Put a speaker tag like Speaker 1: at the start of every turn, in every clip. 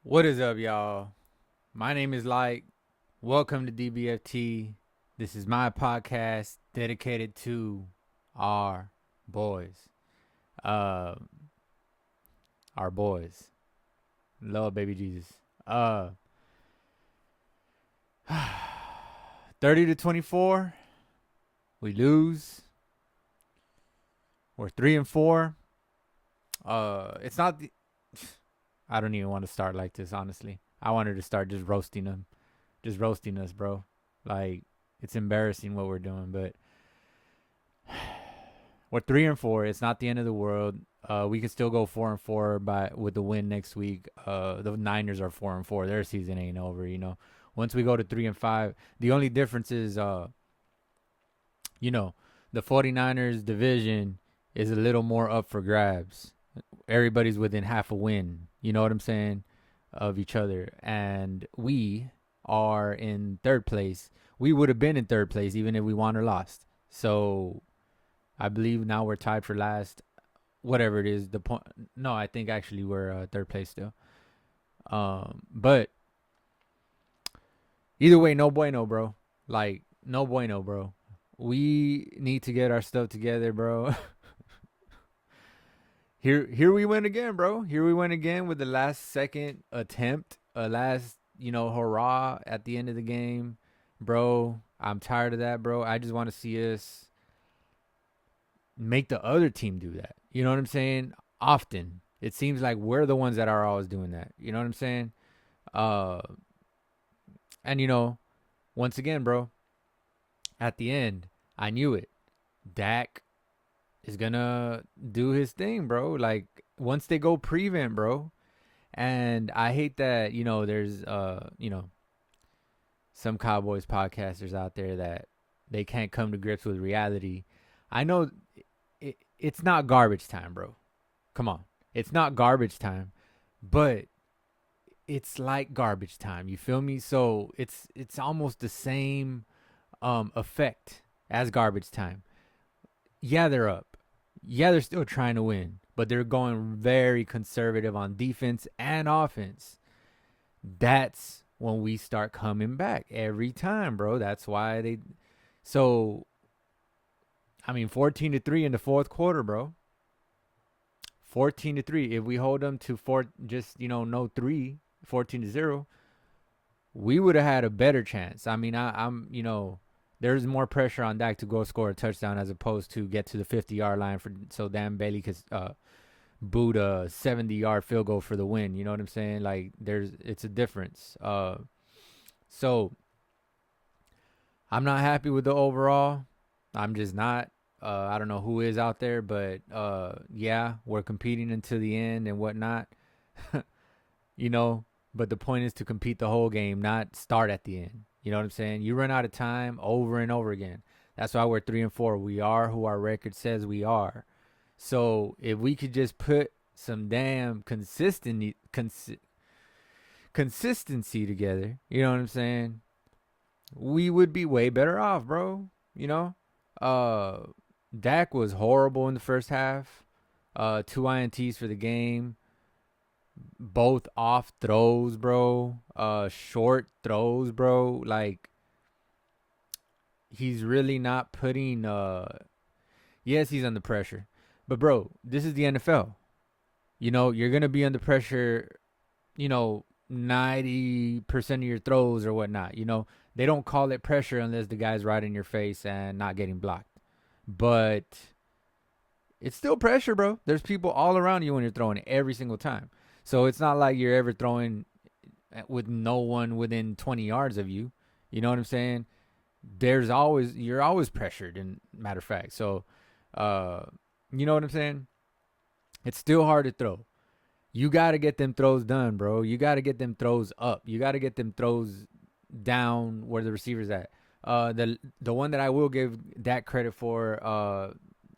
Speaker 1: What is up, y'all? My name is Light. Welcome to DBFT. This is my podcast dedicated to our boys. Uh, our boys. Love baby Jesus. Uh, 30-24. We lose. We're 3-4. It's not the. I don't even want to start like this, honestly. I wanted to start just roasting them, just roasting us, bro. Like, it's embarrassing what we're doing, but we're 3-4. It's not the end of the world. We could still go 4-4 by with the win next week. The Niners are 4-4. Their season ain't over. Once we go to 3-5, the only difference is, you know, the 49ers division is a little more up for grabs. Everybody's within half a win. You know what I'm saying? Of each other, and we are in third place. We would have been in third place even if we won or lost. So I believe now we're tied for last. Whatever it is, the point. No, I think actually we're third place still. But either way, no bueno, bro. Like no bueno, bro. We need to get our stuff together, bro. Here we went again, bro. Here we went again with the last second attempt, a last hurrah at the end of the game, bro. I'm tired of that, bro. I just want to see us make the other team do that. You know what I'm saying? Often. It seems like we're the ones that are always doing that. You know what I'm saying? Uh and once again, bro, at the end, I knew it. Dak is gonna do his thing, bro. Like once they go prevent, bro. And I hate that, there's some Cowboys podcasters out there that they can't come to grips with reality. I know it's not garbage time, bro. Come on. It's not garbage time, but it's like garbage time. You feel me? So it's almost the same effect as garbage time. Yeah, they're up. Yeah, they're still trying to win, but they're going very conservative on defense and offense. That's when we start coming back every time, bro. That's why they. So, I mean, 14-3 in the fourth quarter, bro. 14-3. If we hold them to four, just no three, 14-0, we would have had a better chance. I mean, I'm there's more pressure on Dak to go score a touchdown as opposed to get to the 50-yard line for so Dan Bailey could boot a 70-yard field goal for the win. You know what I'm saying? Like it's a difference. So I'm not happy with the overall. I'm just not. I don't know who is out there, but yeah, we're competing until the end and whatnot. you know, but the point is to compete the whole game, not start at the end. You know what I'm saying? You run out of time over and over again. That's why we're 3-4. We are who our record says we are. So if we could just put some damn consistency together, you know what I'm saying? We would be way better off, bro. You know, uh, Dak was horrible in the first half. Two ints for the game, both off throws, bro. Short throws, bro. Like he's really not putting. Yes, he's under pressure, but bro, this is the NFL. You're gonna be under pressure. 90% of your throws or whatnot. They don't call it pressure unless the guy's right in your face and not getting blocked. But it's still pressure, bro. There's people all around you when you're throwing it every single time. So it's not like you're ever throwing with no one within 20 yards of you. You know what I'm saying? You're always pressured, in matter of fact. So, uh, you know what I'm saying? It's still hard to throw. You got to get them throws done, bro. You got to get them throws up. You got to get them throws down where the receiver's at. The one that I will give Dak credit for,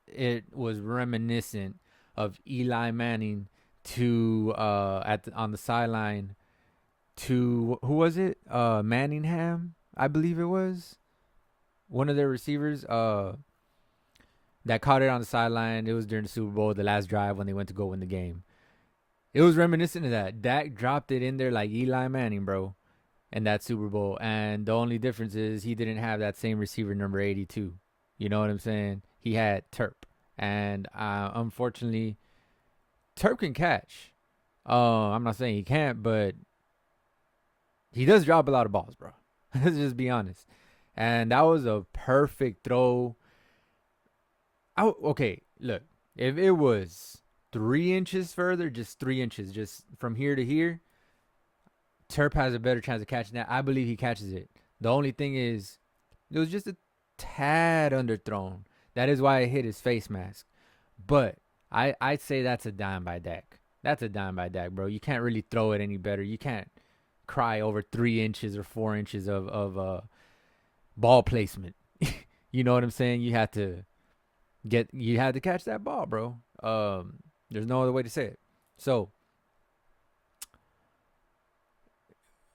Speaker 1: it was reminiscent of Eli Manning to on the sideline to who was it? Manningham, I believe it was one of their receivers. That caught it on the sideline. It was during the Super Bowl, the last drive when they went to go win the game. It was reminiscent of that. Dak dropped it in there like Eli Manning, bro, in that Super Bowl. And the only difference is he didn't have that same receiver number 82. You know what I'm saying? He had Terp. And unfortunately, Terp can catch. I'm not saying he can't, but he does drop a lot of balls, bro. Let's just be honest. And that was a perfect throw. Okay, look, if it was 3 inches further, just 3 inches, just from here to here, Terp has a better chance of catching that. I believe he catches it. The only thing is, it was just a tad underthrown. That is why it hit his face mask. But I'd say that's a dime by Dak. That's a dime by Dak, bro. You can't really throw it any better. You can't cry over 3 inches or 4 inches of ball placement. You know what I'm saying? You had to catch that ball, bro. There's no other way to say it. So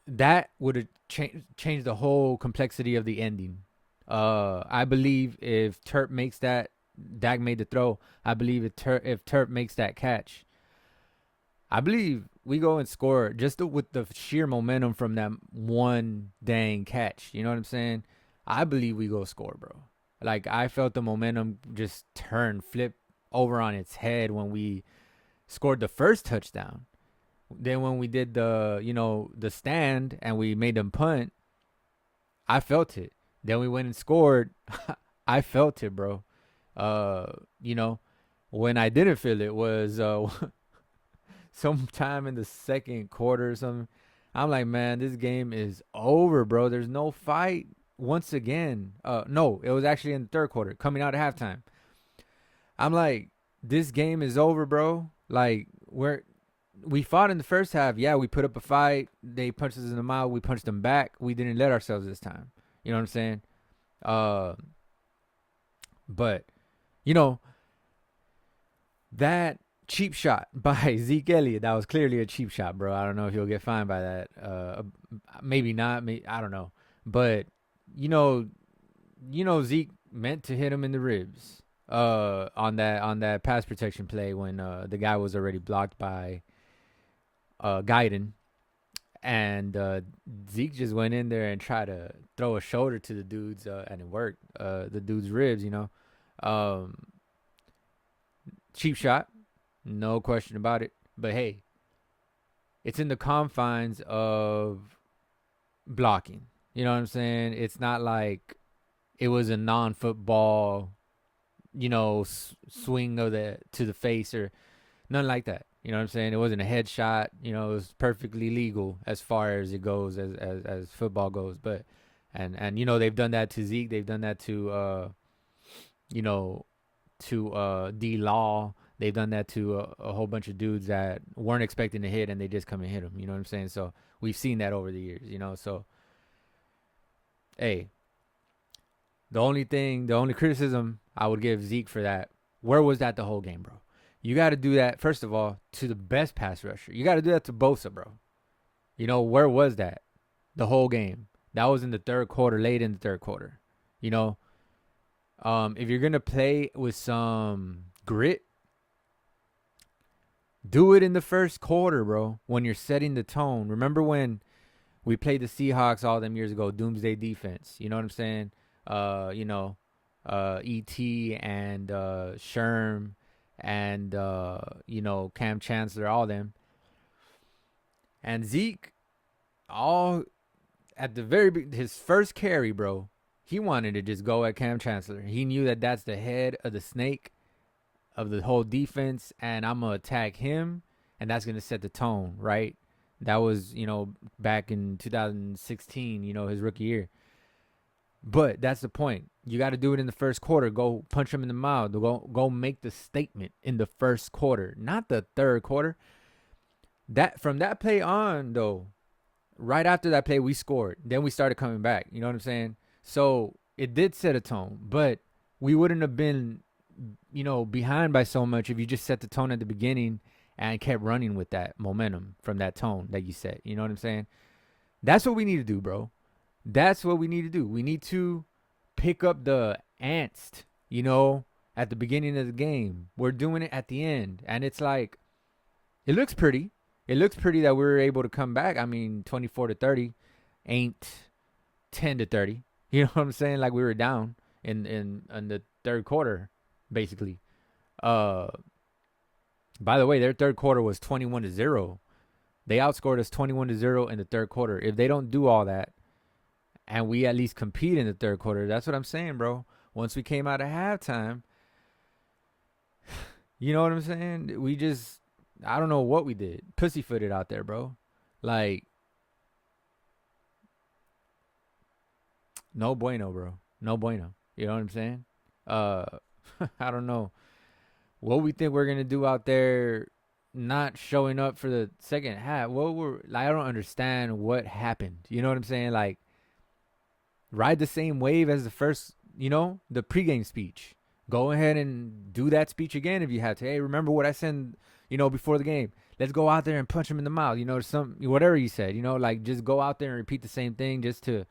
Speaker 1: that would have changed the whole complexity of the ending. I believe if Terp makes that, Dak made the throw. I believe if Terp makes that catch, I believe we go and score just with the sheer momentum from that one dang catch. You know what I'm saying? I believe we go score, bro. Like, I felt the momentum just flip over on its head when we scored the first touchdown. Then when we did the stand and we made them punt, I felt it. Then we went and scored. I felt it, bro. When I didn't feel it was sometime in the second quarter or something. I'm like, man, this game is over, bro. There's no fight once again. No, it was actually in the third quarter, coming out at halftime. I'm like, this game is over, bro. Like, we fought in the first half. Yeah, we put up a fight. They punched us in the mouth. We punched them back. We didn't let ourselves this time. You know what I'm saying? But, that cheap shot by Zeke Elliott, that was clearly a cheap shot, bro. I don't know if he'll get fined by that. Maybe not. I don't know. But, Zeke meant to hit him in the ribs on that pass protection play when the guy was already blocked by Guyton. And Zeke just went in there and tried to throw a shoulder to the dude's, and it worked. The dude's ribs, cheap shot, no question about it. But hey, it's in the confines of blocking. You know what I'm saying? It's not like it was a non-football, swing to the face or nothing like that. You know what I'm saying? It wasn't a headshot. It was perfectly legal as far as it goes, as football goes. But and they've done that to Zeke. They've done that to D Law. They've done that to a whole bunch of dudes that weren't expecting to hit and they just come and hit them. You know what I'm saying? So we've seen that over the years. So hey, the only criticism I would give Zeke for that, where was that the whole game, bro? You got to do that, first of all, to the best pass rusher. You got to do that to Bosa, bro. Where was that the whole game? That was in the third quarter, late in the third quarter. If you're going to play with some grit, do it in the first quarter, bro, when you're setting the tone. Remember when we played the Seahawks all them years ago, Doomsday Defense? You know what I'm saying? E.T. and Sherm and Cam Chancellor, all them. And Zeke, all at the his first carry, bro, he wanted to just go at Cam Chancellor. He knew that that's the head of the snake of the whole defense, and I'm gonna attack him, and that's gonna set the tone, right? That was back in 2016, his rookie year. But that's the point. You got to do it in the first quarter. Go punch him in the mouth. Go make the statement in the first quarter, not the third quarter. That from that play on, though, right after that play, we scored. Then we started coming back. You know what I'm saying? So it did set a tone, but we wouldn't have been, behind by so much if you just set the tone at the beginning and kept running with that momentum from that tone that you set. You know what I'm saying? That's what we need to do, bro. That's what we need to do. We need to pick up the angst, at the beginning of the game. We're doing it at the end. And it's like, It looks pretty. It looks pretty that we were able to come back. I mean, 24-30 ain't 10-30. You know what I'm saying? Like we were down in the third quarter, basically. Uh, by the way, their third quarter was 21-0. They outscored us 21-0 in the third quarter. If they don't do all that, and we at least compete in the third quarter, that's what I'm saying, bro. Once we came out of halftime, you know what I'm saying? We just, I don't know what we did. Pussyfooted out there, bro. Like, no bueno, bro. No bueno. You know what I'm saying? Uh, I don't know what we think we're gonna do out there, not showing up for the second half. What we're like, I don't understand what happened. You know what I'm saying? Like, ride the same wave as the first, the pregame speech. Go ahead and do that speech again if you have to. Hey, remember what I said, before the game. Let's go out there and punch him in the mouth. Whatever you said. Like just go out there and repeat the same thing just to,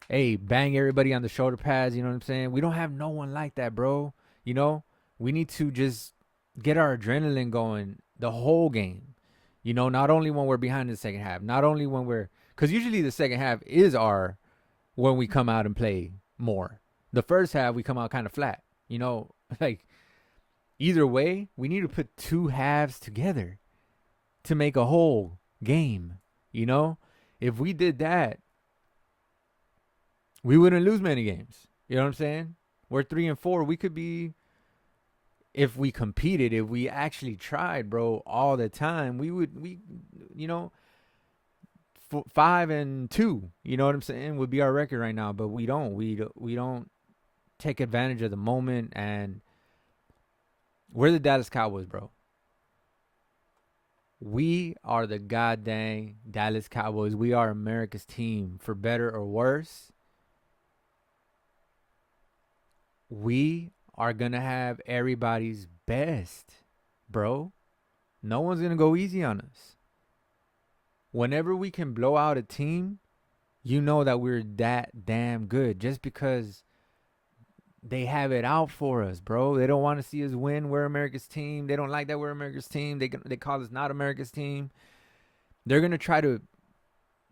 Speaker 1: hey, bang everybody on the shoulder pads. You know what I'm saying? We don't have no one like that, bro. We need to just get our adrenaline going the whole game. Not only when we're behind in the second half, not only when because usually the second half is when we come out and play more. The first half, we come out kind of flat. Like either way, we need to put two halves together to make a whole game. If we did that, we wouldn't lose many games. You know what I'm saying? We're 3-4. We could be, if we competed, if we actually tried, bro, all the time, we 5-2. You know what I'm saying? Would be our record right now, but we don't. We don't take advantage of the moment, and we're the Dallas Cowboys, bro. We are the goddamn Dallas Cowboys. We are America's team, for better or worse. We are going to have everybody's best, bro. No one's going to go easy on us. Whenever we can blow out a team, you know that we're that damn good, just because they have it out for us, bro. They don't want to see us win. We're America's team. They don't like that we're America's team. They call us not America's team. They're going to try to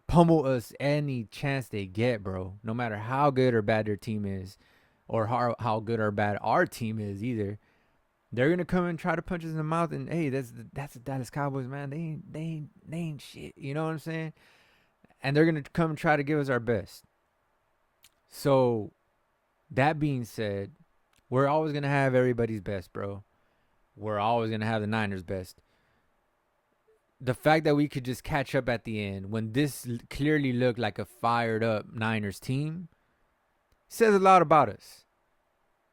Speaker 1: pummel us any chance they get, bro. No matter how good or bad their team is, or how good or bad our team is either. They're going to come and try to punch us in the mouth, and hey, that's the Dallas Cowboys, man. They ain't shit. You know what I'm saying? And they're going to come and try to give us our best. So, that being said, we're always going to have everybody's best, bro. We're always going to have the Niners' best. The fact that we could just catch up at the end when this clearly looked like a fired up Niners team says a lot about us.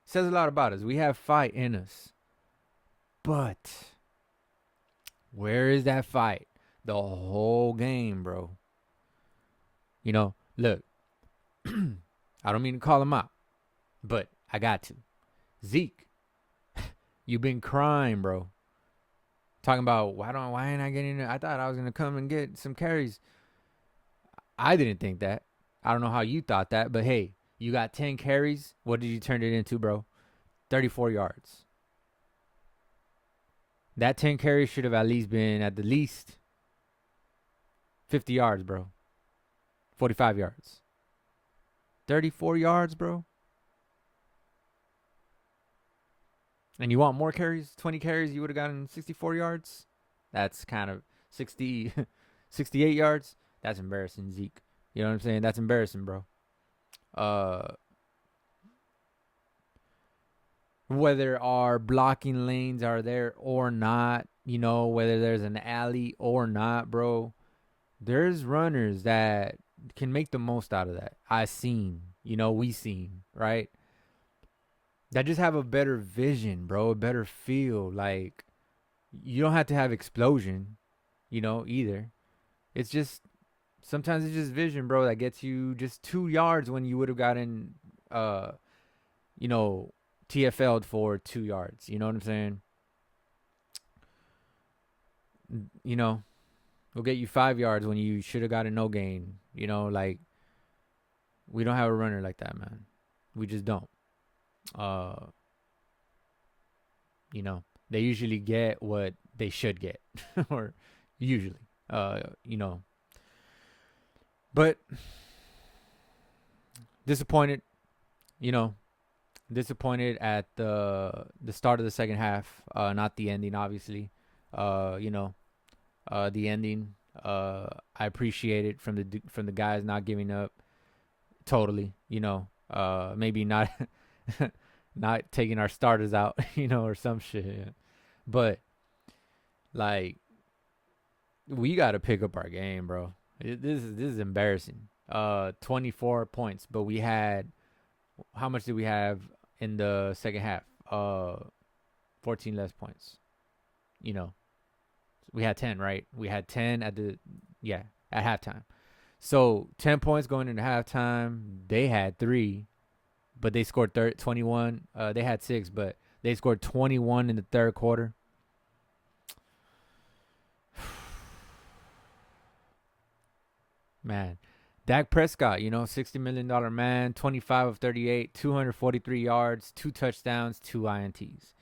Speaker 1: Says a lot about us. We have fight in us. But where is that fight? The whole game, bro. Look, I don't mean to call him out, but I got to. Zeke, you've been crying, bro. Talking about why ain't I getting it? I thought I was gonna come and get some carries. I didn't think that. I don't know how you thought that, but hey, you got 10 carries. What did you turn it into, bro? 34 yards. That 10 carries should have at least been at the least 50 yards, bro. 45 yards. 34 yards, bro. And you want more carries? 20 carries, you would have gotten 64 yards? That's kind of 68 yards? That's embarrassing, Zeke. You know what I'm saying? That's embarrassing, bro. Whether our blocking lanes are there or not, whether there's an alley or not, bro, there's runners that can make the most out of that. We seen, right? That just have a better vision, bro, a better feel. Like, you don't have to have explosion, either. It's just, sometimes it's just vision, bro, that gets you just 2 yards when you would have gotten, TFL'd for 2 yards. You know what I'm saying? We'll get you 5 yards when you should have gotten no gain. Like, we don't have a runner like that, man. We just don't. They usually get what they should get, or usually, you know. But disappointed, you know, disappointed at the start of the second half, not the ending, obviously. You know, the ending. I appreciate it from the guys not giving up totally. You know, maybe not not taking our starters out, you know, or some shit. Yeah. But like, we got to pick up our game, bro. This is embarrassing. 24 points, but we had, how much did we have in the second half? 14 less points. You know, we had 10, right? We had 10 at at halftime. So 10 points going into halftime. They had 3, but they scored 21. They had 6, but they scored 21 in the third quarter. Man, Dak Prescott, you know, $60 million man, 25 of 38, 243 yards, 2 touchdowns, 2 INTs.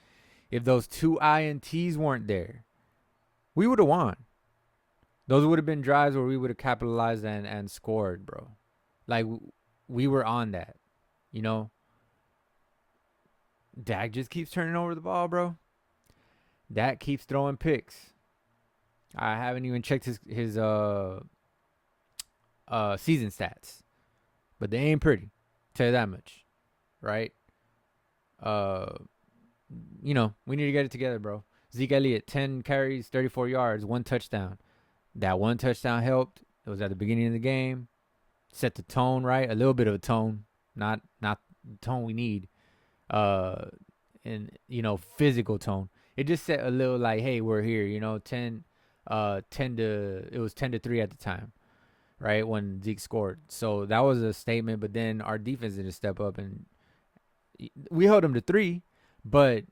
Speaker 1: If those 2 INTs weren't there, we would have won. Those would have been drives where we would have capitalized and scored, bro. Like, we were on that, you know. Dak just keeps turning over the ball, bro. Dak keeps throwing picks. I haven't even checked his season stats, but they ain't pretty. Tell you that much, right? You know, we need to get it together, bro. Zeke Elliott, 10 carries, 34 yards, 1 touchdown. That 1 touchdown helped. It was at the beginning of the game. Set the tone, right? A little bit of a tone, not the tone we need. And you know, physical tone. It just set a little like, hey, we're here. You know, 10 to it was 10-3 at the time, right, when Zeke scored. So that was a statement. But then our defense didn't step up, and we held them to 3, but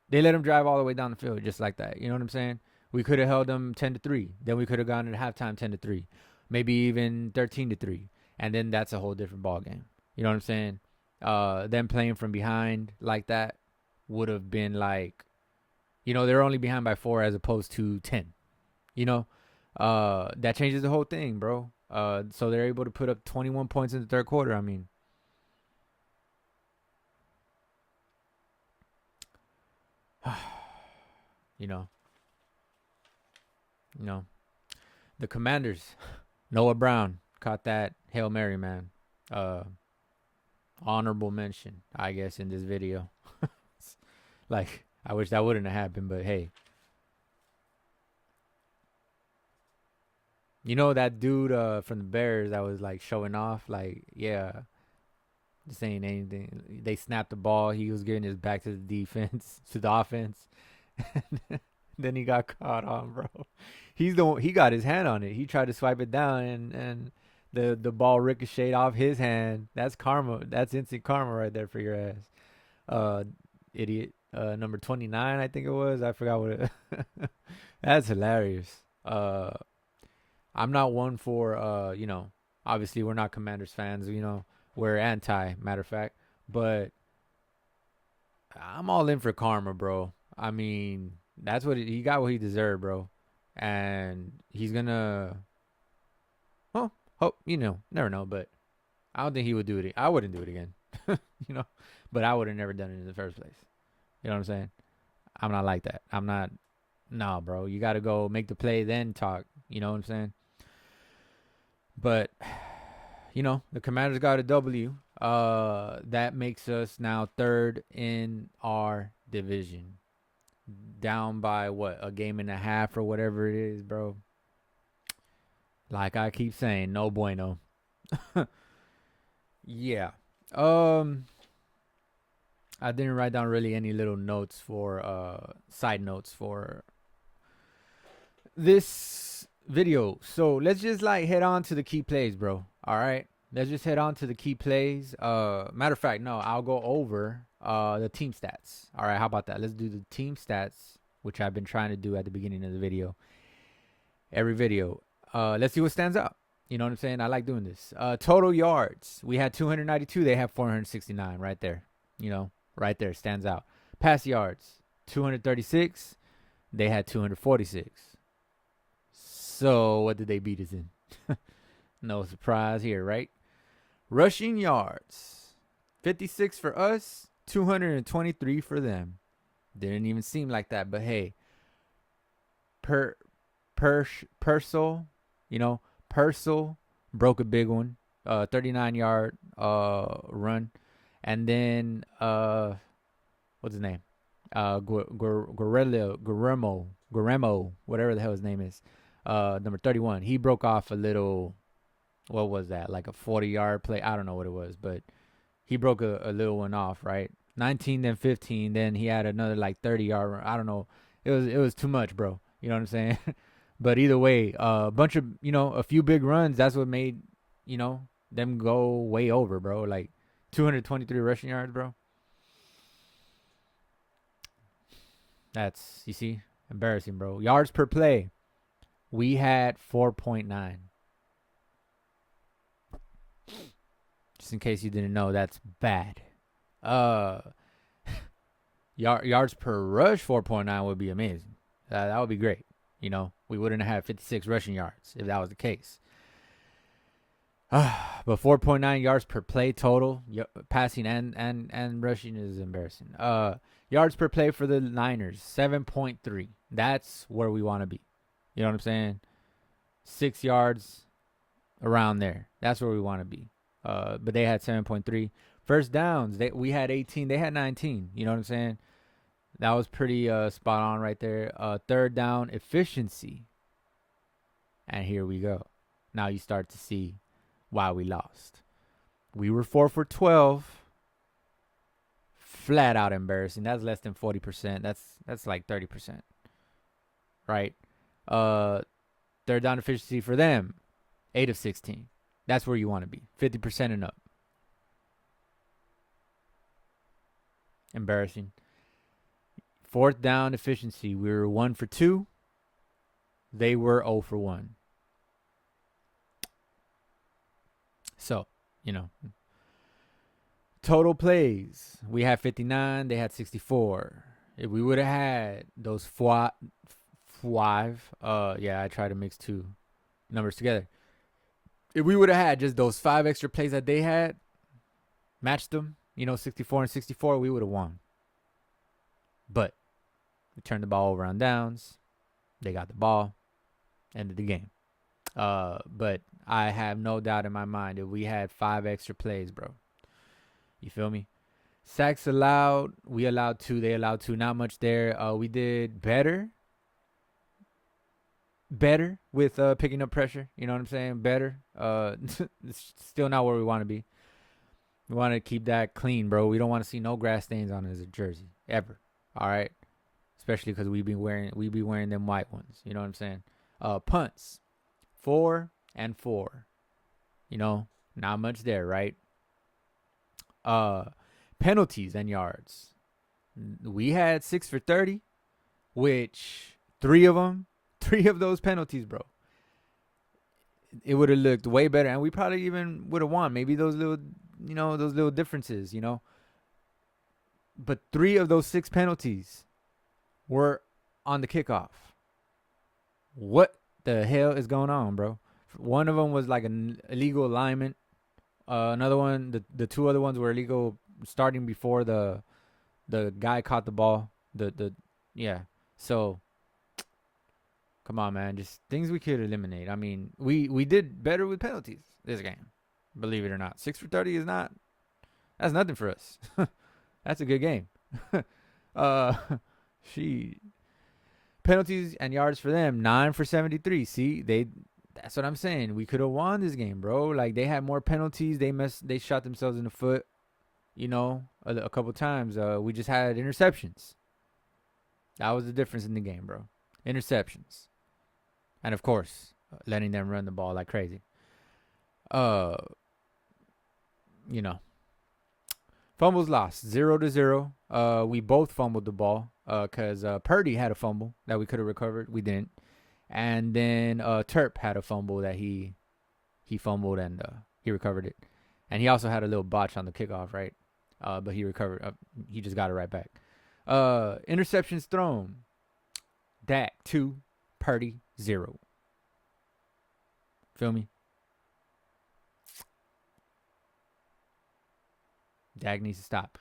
Speaker 1: they let them drive all the way down the field just like that. You know what I'm saying? We could have held them 10-3. Then we could have gone into halftime 10-3, maybe even 13-3, and then that's a whole different ball game. You know what I'm saying? Them playing from behind like that would have been like, you know, they're only behind by 4 as opposed to 10. You know, that changes the whole thing, bro. So they're able to put up 21 points in the third quarter. I mean, you know, the Commanders, Noah Brown caught that Hail Mary, man. Honorable mention, I guess, in this video. Like, I wish that wouldn't have happened, but hey. You know that dude from the Bears that was like showing off, like, yeah, just saying anything. They snapped the ball. He was giving his back to the defense, to the offense. Then he got caught on, bro. He got his hand on it. He tried to swipe it down, and the ball ricocheted off his hand. That's karma. That's instant karma right there for your ass. Idiot. Number 29, I think it was. I forgot what it. That's hilarious. I'm not one for you know, obviously we're not Commanders fans, you know. We're anti, matter of fact. But I'm all in for karma, bro. I mean, that's what he got, what he deserved, bro. And he's gonna, well, hope, you know, never know, but I don't think he would do it. I wouldn't do it again. You know, but I would have never done it in the first place. You know what I'm saying? I'm not like that. I'm not. No, bro. You got to go make the play, then talk. You know what I'm saying? But, you know, the Commanders got a W. That makes us now 3rd in our division. Down by, what, a game and a half or whatever it is, bro. Like I keep saying, no bueno. Yeah. I didn't write down really any little notes for side notes for this video. So let's just like head on to the key plays, bro. All right. Let's just head on to the key plays. Matter of fact, no, I'll go over the team stats. All right, how about that? Let's do the team stats, which I've been trying to do at the beginning of the video. Every video. Let's see what stands out. You know what I'm saying? I like doing this. Total yards. We had 292. They have 469 right there. You know, right there stands out. Pass yards, 236. They had 246. So what did they beat us in? No surprise here, right? Rushing yards. 56 for us, 223 for them. Didn't even seem like that, but hey, Purcell, Purcell broke a big one, 39-yard run, and then what's his name? Guillermo, whatever the hell his name is, number 31. He broke off a little. What was that? Like a 40-yard play? I don't know what it was, but he broke a little one off, right? 19, then 15, then he had another like 30-yard run. I don't know. It was too much, bro. You know what I'm saying? But either way, a bunch of, a few big runs. That's what made, them go way over, bro. Like 223 rushing yards, bro. That's, you see, embarrassing, bro. Yards per play. We had 4.9. Just in case you didn't know, that's bad. Yards per rush, 4.9 would be amazing. That would be great. We wouldn't have had 56 rushing yards if that was the case. But 4.9 yards per play total, passing and rushing is embarrassing. Yards per play for the Niners, 7.3. That's where we want to be. You know what I'm saying? 6 yards around there. That's where we want to be. But they had 7.3. First downs, we had 18. They had 19. You know what I'm saying? That was pretty spot on right there. Third down efficiency. And here we go. Now you start to see why we lost. We were 4 for 12. Flat out embarrassing. That's less than 40%. That's like 30%. Right? Third down efficiency for them, 8 of 16. That's where you want to be. 50% and up. Embarrassing. Fourth down efficiency, we were 1 for 2. They were 0 for 1. So, total plays, we had 59. They had 64. If we would have had those five, I try to mix two numbers together. If we would have had just those 5 extra plays that they had, matched them, 64 and 64, we would have won. But we turned the ball over on downs. They got the ball. Ended the game. But I have no doubt in my mind that we had 5 extra plays, bro. You feel me? Sacks allowed. We allowed 2. They allowed 2. Not much there. We did better with picking up pressure. You know what I'm saying? Better. It's still not where we want to be. We want to keep that clean, bro. We don't want to see no grass stains on his jersey ever. All right, especially because we be wearing them white ones. You know what I'm saying? Punts, 4 and 4. Not much there, right? Penalties and yards. We had 6 for 30, which 3 of those penalties, bro. It would have looked way better, and we probably even would have won. Maybe those little differences, But 3 of those 6 penalties were on the kickoff. What the hell is going on, bro? One of them was like an illegal alignment. Another one, the 2 other ones were illegal starting before the guy caught the ball. So come on, man. Just things we could eliminate. I mean, we did better with penalties this game. Believe it or not. 6 for 30 that's nothing for us. That's a good game. Penalties and yards for them, 9 for 73. See, that's what I'm saying. We could have won this game, bro. Like, they had more penalties. They shot themselves in the foot, a couple times. We just had interceptions. That was the difference in the game, bro. Interceptions. And of course, letting them run the ball like crazy. Fumbles lost, 0-0. We both fumbled the ball because Purdy had a fumble that we could have recovered. We didn't. And then Terp had a fumble that he fumbled and he recovered it. And he also had a little botch on the kickoff, right? But he recovered. He just got it right back. Interceptions thrown. Dak 2, Purdy 0. Feel me? Dak needs to stop.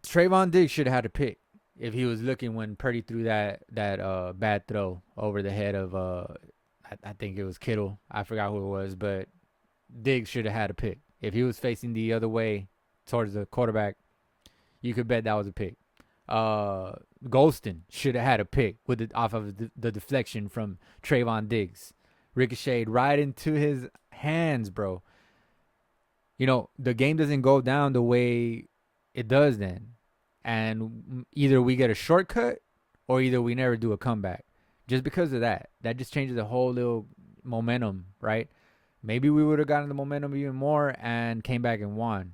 Speaker 1: Trayvon Diggs should have had a pick if he was looking when Purdy threw that bad throw over the head of I think it was Kittle. I forgot who it was, but Diggs should have had a pick. If he was facing the other way towards the quarterback, you could bet that was a pick. Golston should have had a pick with off of the deflection from Trayvon Diggs. Ricocheted right into his hands, bro. You know, the game doesn't go down the way it does then. And either we get a shortcut or either we never do a comeback. Just because of that. That just changes the whole little momentum, right? Maybe we would have gotten the momentum even more and came back and won.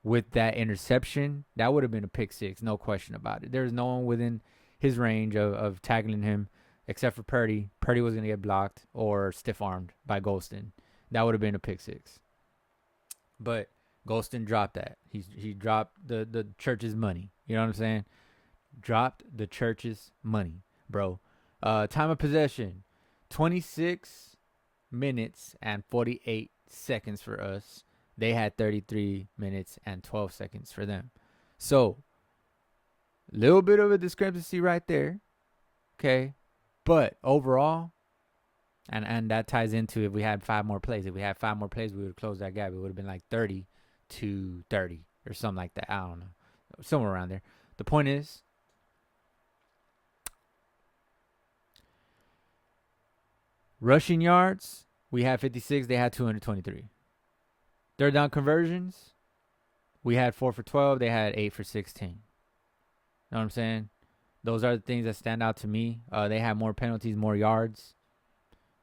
Speaker 1: With that interception, that would have been a pick six, no question about it. There's no one within his range of tackling him except for Purdy. Purdy was going to get blocked or stiff-armed by Golston. That would have been a pick six. But Golston dropped that. He dropped the church's money. You know what I'm saying? Dropped the church's money, bro. Time of possession, 26 minutes and 48 seconds for us. They had 33 minutes and 12 seconds for them. So, little bit of a discrepancy right there. Okay. But overall, and that ties into if we had 5 more plays. If we had 5 more plays, we would have closed that gap. It would have been like 30 to 30 or something like that. I don't know. Somewhere around there. The point is, rushing yards, we had 56. They had 223. Third down conversions, we had 4 for 12. They had 8 for 16. Know what I'm saying? Those are the things that stand out to me. They had more penalties, more yards.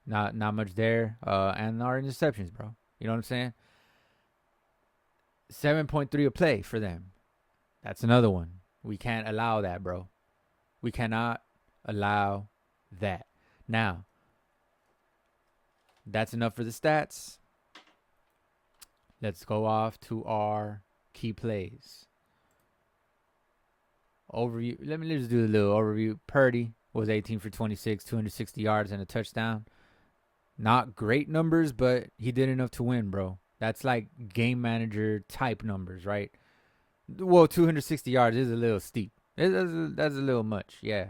Speaker 1: Not much there. And our interceptions, bro. You know what I'm saying? 7.3 a play for them. That's another one. We can't allow that, bro. We cannot allow that. Now, that's enough for the stats. Let's go off to our key plays. Overview. Let me just do a little overview. Purdy was 18 for 26, 260 yards and a touchdown. Not great numbers, but he did enough to win, bro. That's like game manager type numbers, right? Well, 260 yards is a little steep. That's a little much, yeah.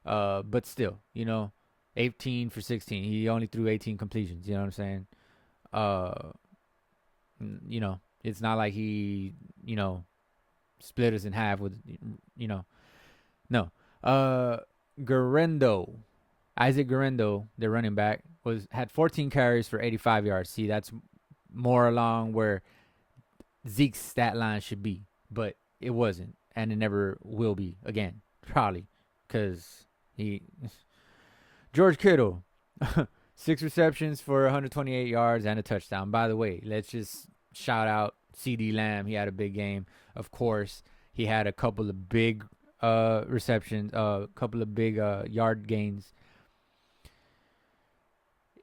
Speaker 1: But still, 18 for 16. He only threw 18 completions. You know what I'm saying? It's not like he, split us in half with, no. Guerrero, Isaac Guerrero, the running back, had 14 carries for 85 yards. See, that's more along where Zeke's stat line should be, but it wasn't, and it never will be again, probably, because George Kittle, 6 receptions for 128 yards and a touchdown. By the way, let's just shout out CeeDee Lamb. He had a big game. Of course, he had a couple of big receptions, a couple of big yard gains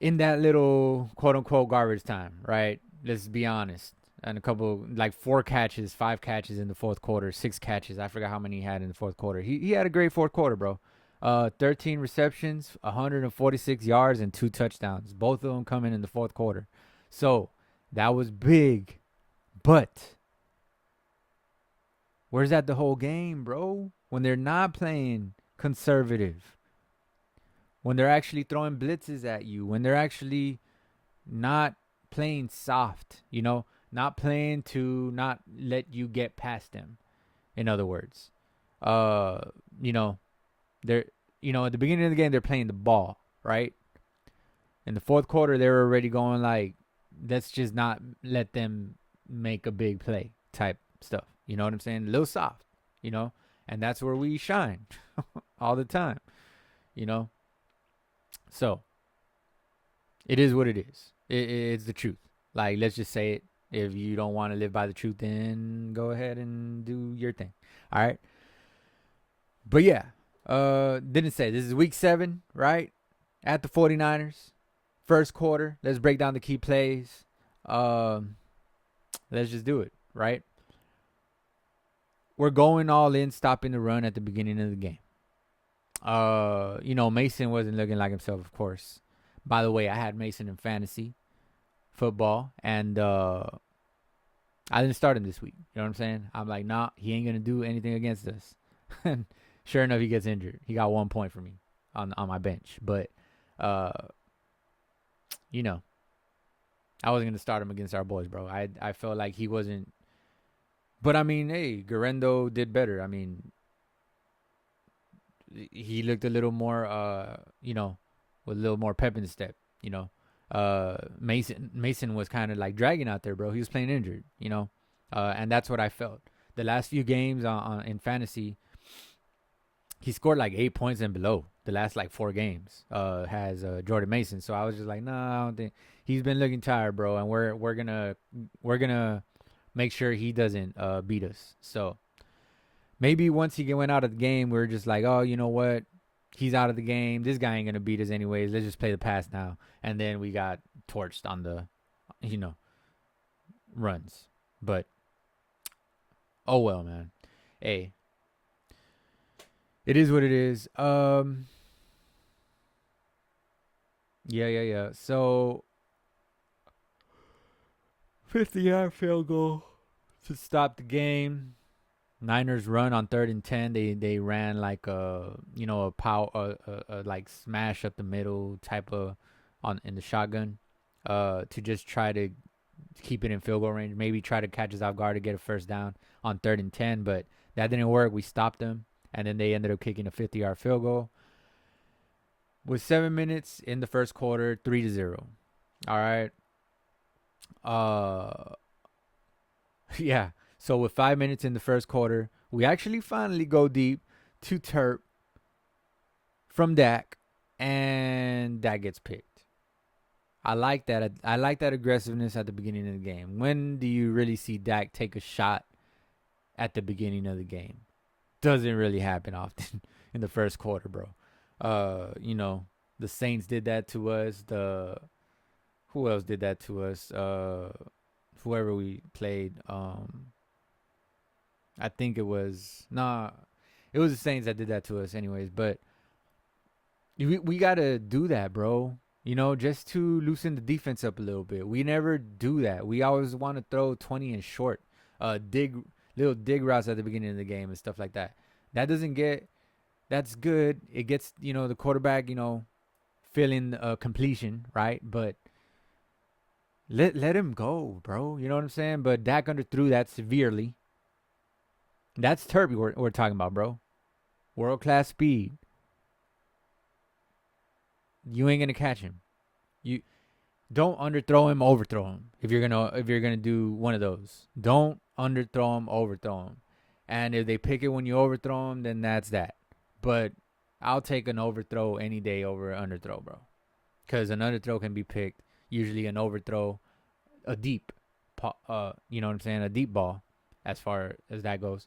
Speaker 1: in that little quote-unquote garbage time, right? Let's be honest. And a couple, like 4 catches, 5 catches in the fourth quarter, 6 catches. I forgot how many he had in the fourth quarter. He had a great fourth quarter, bro. 13 receptions, 146 yards, and 2 touchdowns. Both of them coming in the fourth quarter. So, that was big. But, where's that the whole game, bro? When they're not playing conservative. When they're actually throwing blitzes at you. When they're actually not playing soft, not playing to not let you get past them. In other words, they're, at the beginning of the game, they're playing the ball, right? In the fourth quarter, they were already going like, let's just not let them make a big play type stuff. You know what I'm saying? A little soft, and that's where we shine all the time, So, it is what it is. It's the truth. Like, let's just say it. If you don't want to live by the truth, then go ahead and do your thing. All right. But yeah, didn't say this is week 7, right? At the 49ers, first quarter. Let's break down the key plays. Let's just do it, right? We're going all in, stopping the run at the beginning of the game. Mason wasn't looking like himself, of course. By the way, I had Mason in fantasy football, and I didn't start him this week. You know what I'm saying? I'm like, nah, he ain't gonna do anything against us. And sure enough, he gets injured. He got 1 point for me on my bench, but uh, you know, I wasn't gonna start him against our boys, bro. I felt like he wasn't. But I mean, hey, Garendo did better. I mean, he looked a little more, with a little more pep in the step. You know, Mason was kind of like dragging out there, bro. He was playing injured. And that's what I felt. The last few games in fantasy, he scored like 8 points and below. The last like 4 games has Jordan Mason. So I was just like, nah, I don't think he's been looking tired, bro. And we're gonna make sure he doesn't beat us. So maybe once he went out of the game, we are just like, oh, you know what? He's out of the game. This guy ain't gonna beat us anyways. Let's just play the pass now. And then we got torched on the, runs. But oh well, man. Hey, it is what it is. Yeah. So 50-yard field goal to stop the game. Niners run on 3rd and 10. They ran like a power like smash up the middle type of on in the shotgun, to just try to keep it in field goal range. Maybe try to catch us off guard to get a first down on 3rd and 10, but that didn't work. We stopped them, and then they ended up kicking a 50-yard field goal with 7 minutes in the first quarter, 3-0. All right. Yeah. So with 5 minutes in the first quarter, we actually finally go deep to Terp from Dak, and Dak gets picked. I like that. I like that aggressiveness at the beginning of the game. When do you really see Dak take a shot at the beginning of the game? Doesn't really happen often in the first quarter, bro. The Saints did that to us. Who else did that to us? Whoever we played. I think it was it was the Saints that did that to us, anyways. But we gotta do that, bro. Just to loosen the defense up a little bit. We never do that. We always want to throw 20 and short, little dig routes at the beginning of the game and stuff like that. That's good. It gets the quarterback feeling completion, right? But let him go, bro. You know what I'm saying? But Dak underthrew that severely. That's Turby we're talking about, bro. World class speed. You ain't gonna catch him. You don't underthrow him, overthrow him. If you're gonna do one of those, don't underthrow him, overthrow him. And if they pick it when you overthrow him, then that's that. But I'll take an overthrow any day over an underthrow, bro. Because an underthrow can be picked. Usually an overthrow, a deep, you know what I'm saying, a deep ball, as far as that goes.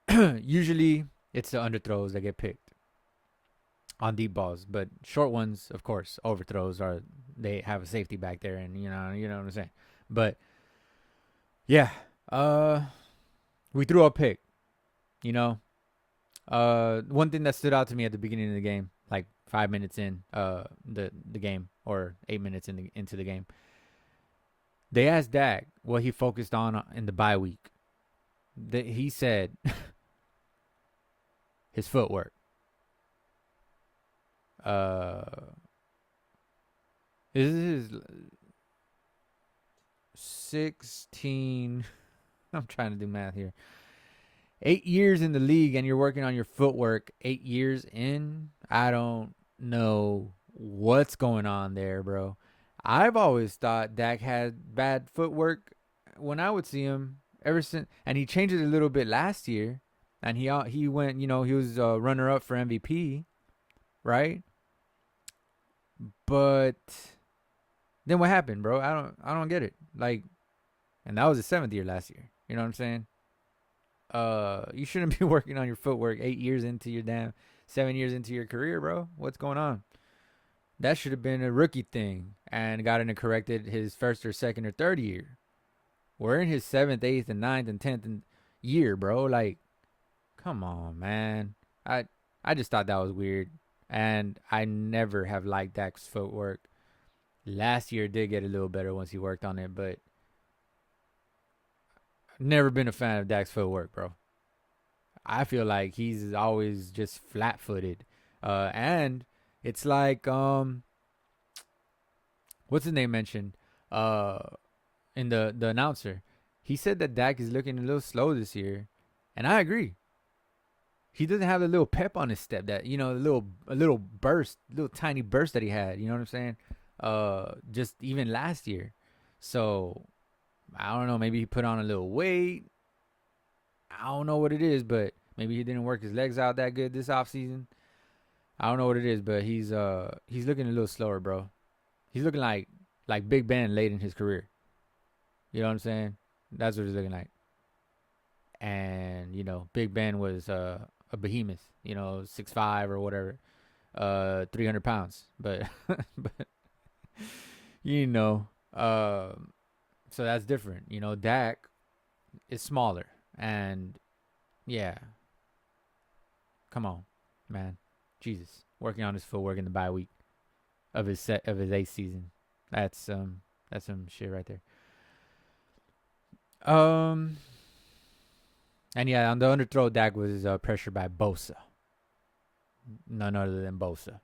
Speaker 1: Usually it's the underthrows that get picked on deep balls, but short ones, of course, overthrows they have a safety back there, and you know what I'm saying. But yeah, we threw a pick. One thing that stood out to me at the beginning of the game, like 5 minutes in the game, or 8 minutes into the game, they asked Dak what he focused on in the bye week. He said his footwork. This is 16. I'm trying to do math here. 8 years in the league, and you're working on your footwork 8 years in. I don't know what's going on there, bro. I've always thought Dak had bad footwork when I would see him ever since, and he changed it a little bit last year, and he went, he was a runner up for MVP, right? But then what happened, bro? I don't get it. Like, and that was his 7th year last year. You know what I'm saying? You shouldn't be working on your footwork 8 years into your 7 years into your career, bro. What's going on? That should have been a rookie thing and gotten it corrected his first or second or third year. We're in his 7th, 8th, and 9th and 10th year, bro. Like, come on, man. I just thought that was weird. And I never have liked Dak's footwork. Last year did get a little better once he worked on it, but never been a fan of Dak's footwork, bro. I feel like he's always just flat footed. And it's like what's his name mentioned? In the announcer. He said that Dak is looking a little slow this year. And I agree. He doesn't have the little pep on his step that, a little burst, little tiny burst that he had, you know what I'm saying? Just even last year. So I don't know, maybe he put on a little weight. I don't know what it is, but maybe he didn't work his legs out that good this offseason. I don't know what it is, but he's looking a little slower, bro. He's looking like Big Ben late in his career. You know what I'm saying? That's what he's looking like. And, Big Ben was a behemoth, 6'5" or whatever, 300 pounds. But, but you know, so that's different. Dak is smaller. And, yeah, come on, man. Jesus. Working on his footwork in the bye week of his 8th season. That's some shit right there. And yeah, on the underthrow, Dak was pressured by Bosa. None other than Bosa.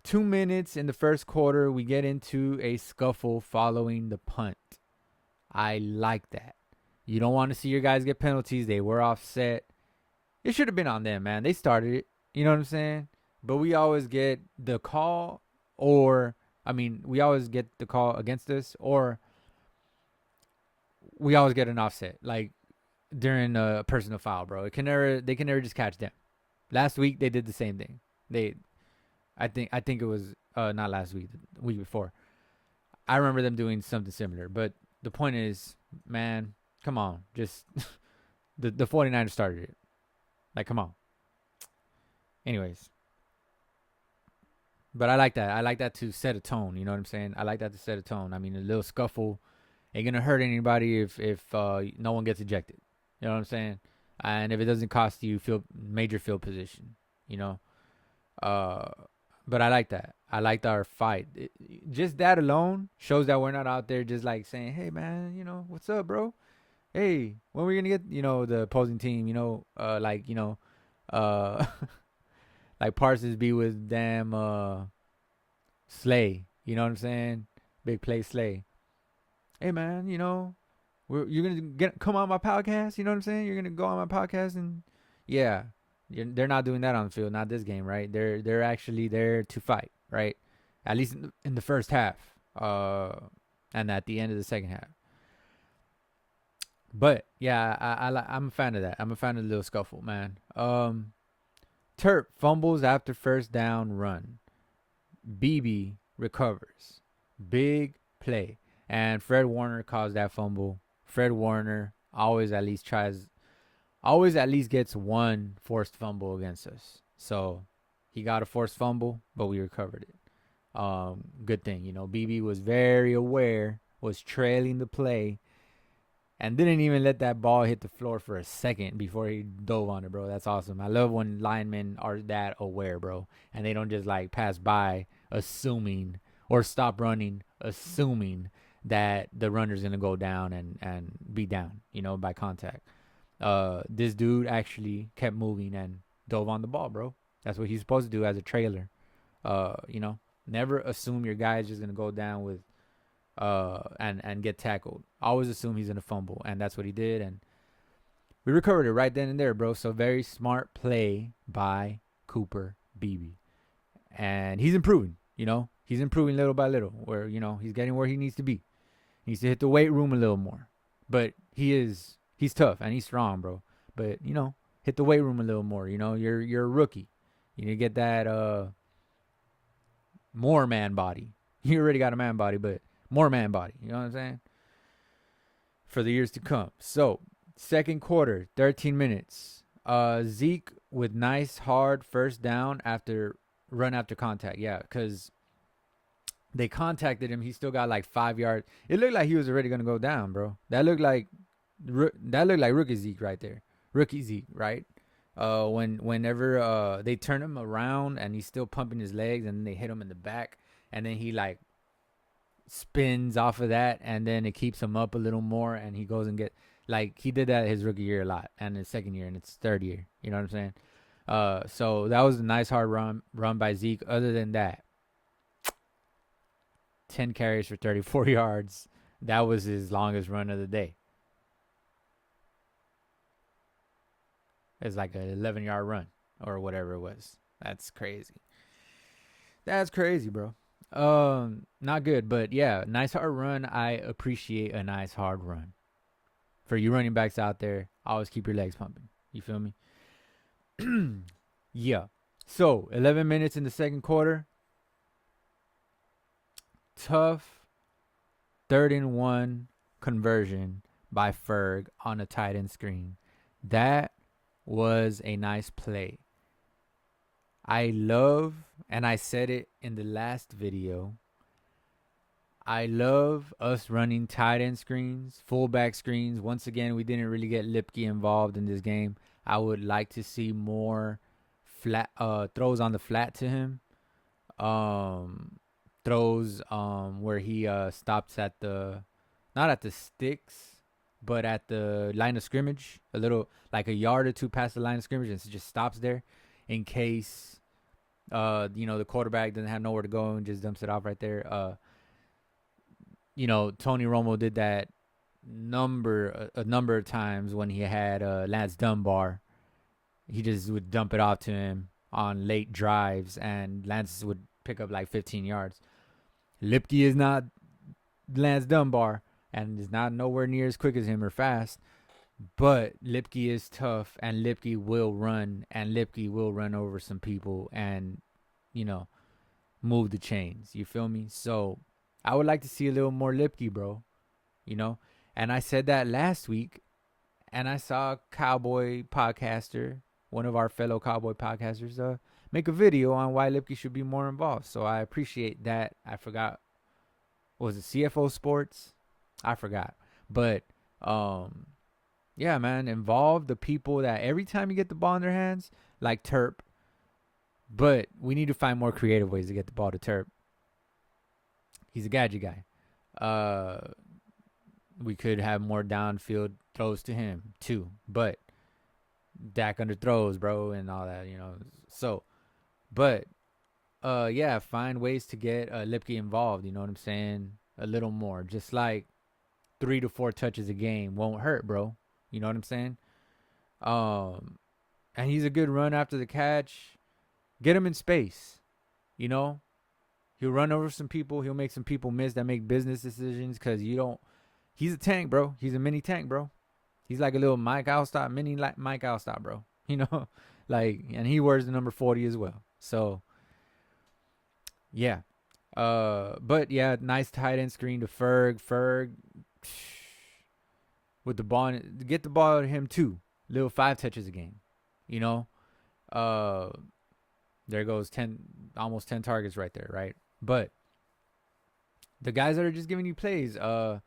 Speaker 1: 2 minutes in the first quarter, we get into a scuffle following the punt. I like that. You don't want to see your guys get penalties. They were offset. It should have been on them, man. They started it. You know what I'm saying? But we always get the call we always get the call against us, or we always get an offset. Like, during a personal foul, bro. They can never just catch them. Last week they did the same thing. I think it was not last week, the week before. I remember them doing something similar. But the point is, man, come on. Just the 49ers started it. Like, come on. Anyways. But I like that. I like that to set a tone. You know what I'm saying? I like that to set a tone. I mean, a little scuffle ain't gonna hurt anybody if no one gets ejected. You know what I'm saying? And if it doesn't cost you major field position, But I like that. I liked our fight. Just that alone shows that we're not out there just like saying, hey, man, what's up, bro? Hey, when are we going to get, the opposing team, like Parsons be with damn Slay. You know what I'm saying? Big play Slay. Hey, man, you're going to come on my podcast. You know what I'm saying? You're going to go on my podcast and, yeah. They're not doing that on the field, not this game, right? They're actually there to fight, right? At least in the first half, and at the end of the second half. But yeah, I'm a fan of that. I'm a fan of the little scuffle, man. Turp fumbles after first down run. BB recovers, big play, and Fred Warner caused that fumble. Fred Warner always at least gets one forced fumble against us. So he got a forced fumble, but we recovered it. Good thing, BB was very aware, was trailing the play, and didn't even let that ball hit the floor for a second before he dove on it, bro. That's awesome. I love when linemen are that aware, bro, and they don't just like pass by assuming or stop running assuming that the runner's going to go down and be down, by contact. This dude actually kept moving and dove on the ball, bro. That's what he's supposed to do as a trailer. Never assume your guy is just gonna go down with and get tackled. Always assume he's gonna fumble, and that's what he did, and we recovered it right then and there, bro. So very smart play by Cooper Beebe, and he's improving. He's improving little by little. Where he's getting where he needs to be. He needs to hit the weight room a little more, but he's tough and he's strong, bro. But hit the weight room a little more. You're a rookie. You need to get that more man body. You already got a man body, but more man body. You know what I'm saying? For the years to come. So, second quarter, 13 minutes. Zeke with nice hard first down after contact. Yeah, because they contacted him. He still got like 5 yards. It looked like he was already gonna go down, bro. That looked like rookie Zeke right there. Rookie Zeke, right? Whenever they turn him around and he's still pumping his legs, and then they hit him in the back, and then he like spins off of that, and then it keeps him up a little more, and he goes and get like he did that his rookie year a lot, and his second year and his third year. You know what I'm saying? So that was a nice hard run by Zeke. Other than that, 10 carries for 34 yards. That was his longest run of the day. It's like an 11-yard run or whatever it was. That's crazy. That's crazy, bro. Not good, but yeah, nice hard run. I appreciate a nice hard run. For you running backs out there, always keep your legs pumping. You feel me? Yeah. So 11 minutes in the second quarter. Tough 3rd-and-1 conversion by Ferg on a tight end screen. That was a nice play. I love, and I said it in the last video, I love us running tight end screens, fullback screens. Once again, we didn't really get Lipke involved in this game. I would like to see more flat throws on the flat to him. Throws where he stops at the, not at the sticks, but at the line of scrimmage, a little like a yard or two past the line of scrimmage, and just stops there in case the quarterback doesn't have nowhere to go and just dumps it off right there. Tony Romo did that a number of times when he had Lance Dunbar. He just would dump it off to him on late drives, and Lance would pick up like 15 yards. Lipke is not Lance Dunbar, and is not nowhere near as quick as him or fast. But Lipke is tough, and Lipke will run, and Lipke will run over some people and, move the chains. You feel me? So I would like to see a little more Lipke, bro. And I said that last week, and I saw a Cowboy podcaster, one of our fellow Cowboy podcasters, make a video on why Lipke should be more involved. So I appreciate that. I forgot. Was it CFO Sports? I forgot. But, yeah, man, involve the people that every time you get the ball in their hands, like Terp. But we need to find more creative ways to get the ball to Terp. He's a gadget guy. We could have more downfield throws to him, too. But Dak underthrows, bro, and all that, So, but, yeah, find ways to get Lipke involved, you know what I'm saying? A little more. Just like 3 to 4 touches a game won't hurt, bro. You know what I'm saying? And he's a good run after the catch. Get him in space. He'll run over some people. He'll make some people miss that make business decisions because he's a tank, bro. He's a mini tank, bro. He's like a little Mike Alstott, mini Mike Alstott, bro. And he wears the number 40 as well. So, yeah. But yeah, nice tight end screen to Ferg. Ferg with the ball, get the ball to him too. Little 5 touches a game. There goes almost 10 targets right there, right? But the guys that are just giving you plays, the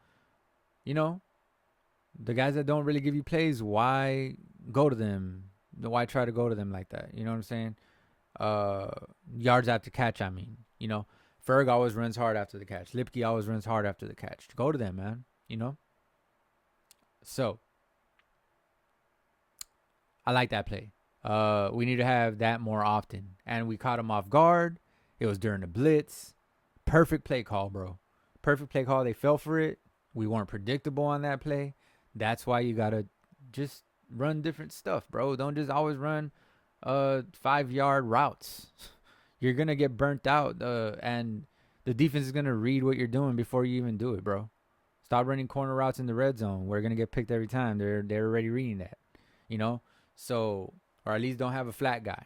Speaker 1: guys that don't really give you plays, why go to them? Why try to go to them like that? You know what I'm saying? Yards after catch, I mean. Ferg always runs hard after the catch. Lipke always runs hard after the catch. Go to them, man. So, I like that play. We need to have that more often. And we caught him off guard. It was during the blitz. Perfect play call, bro. Perfect play call. They fell for it. We weren't predictable on that play. That's why you got to just run different stuff, bro. Don't just always run 5-yard routes. You're going to get burnt out, and the defense is going to read what you're doing before you even do it, bro. Stop running corner routes in the red zone. We're going to get picked every time. They're already reading that, So, or at least don't have a flat guy.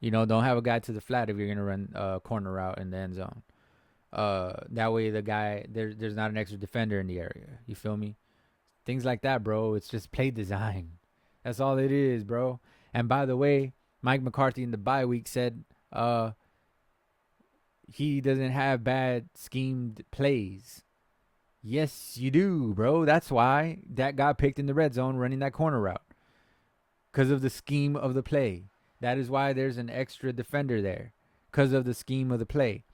Speaker 1: Don't have a guy to the flat if you're going to run a corner route in the end zone. That way the guy, there's not an extra defender in the area. You feel me? Things like that, bro. It's just play design. That's all it is, bro. And by the way, Mike McCarthy in the bye week said he doesn't have bad schemed plays. Yes, you do, bro. That's why that got picked in the red zone running that corner route. because of the scheme of the play. That is why there's an extra defender there, because of the scheme of the play.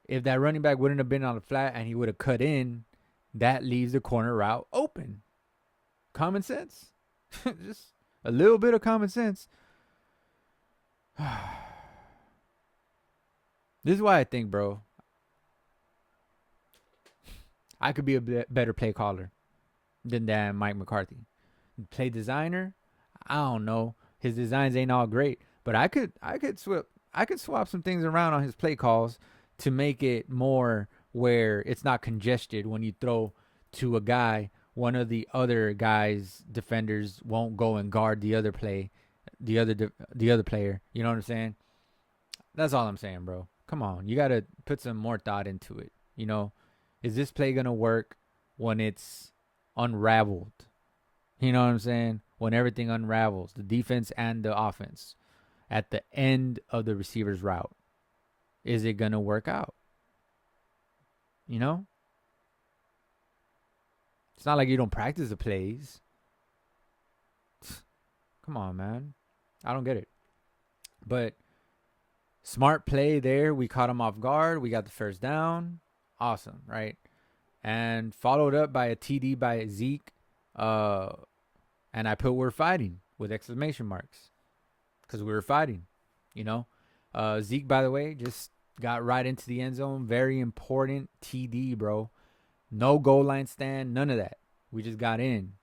Speaker 1: If that running back wouldn't have been on the flat and he would have cut in, that leaves the corner route open. Common sense. Just a little bit of common sense. This is why I think, bro, I could be a better play caller than that Mike McCarthy. Play designer, I don't know. His designs ain't all great, but I could swap some things around on his play calls to make it more where it's not congested when you throw to a guy. One of the other guys, defenders, won't go and guard the other player. You know what I'm saying? That's all I'm saying, bro. Come on, you gotta put some more thought into it. Is this play gonna work when it's unraveled? You know what I'm saying? When everything unravels, the defense and the offense at the end of the receiver's route, is it gonna work out? It's not like you don't practice the plays. Come on, man. I don't get it. But smart play there. We caught him off guard. We got the first down. Awesome, right? And followed up by a TD by Zeke. And I put "we're fighting" with exclamation marks because we were fighting, Zeke, by the way, just got right into the end zone. Very important TD, bro. No goal line stand, none of that. We just got in.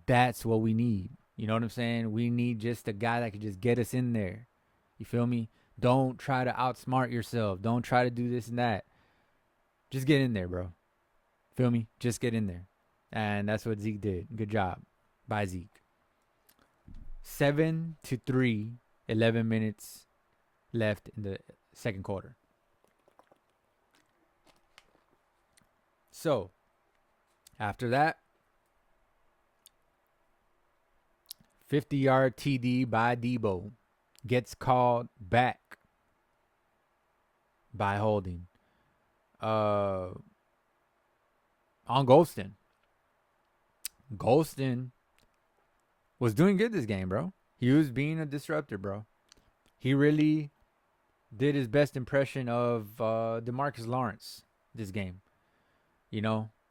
Speaker 1: That's what we need. You know what I'm saying? We need just a guy that can just get us in there. You feel me? Don't try to outsmart yourself. Don't try to do this and that. Just get in there, bro. Feel me? Just get in there. And that's what Zeke did. Good job by Zeke. 7-3, 11 minutes left in the second quarter. So, after that, 50-yard TD by Debo gets called back by holding on Golston. Golston was doing good this game, bro. He was being a disruptor, bro. He really did his best impression of DeMarcus Lawrence this game.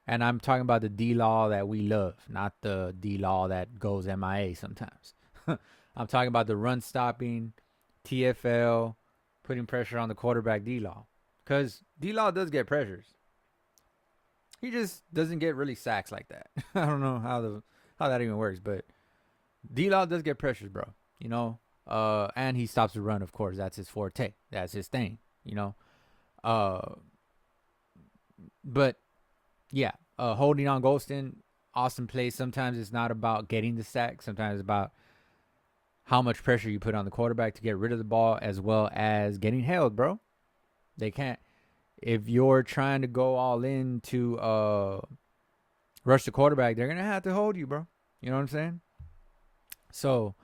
Speaker 1: And I'm talking about the D-Law that we love, not the D-Law that goes MIA sometimes. I'm talking about the run-stopping, TFL, putting pressure on the quarterback D-Law. Because D-Law does get pressures. He just doesn't get really sacks like that. I don't know how that even works, but D-Law does get pressures, bro. And he stops the run, of course. That's his forte. That's his thing, But, yeah, holding on Golston, awesome play. Sometimes it's not about getting the sack. Sometimes it's about how much pressure you put on the quarterback to get rid of the ball as well as getting held, bro. They can't. If you're trying to go all in to rush the quarterback, they're going to have to hold you, bro. You know what I'm saying? So,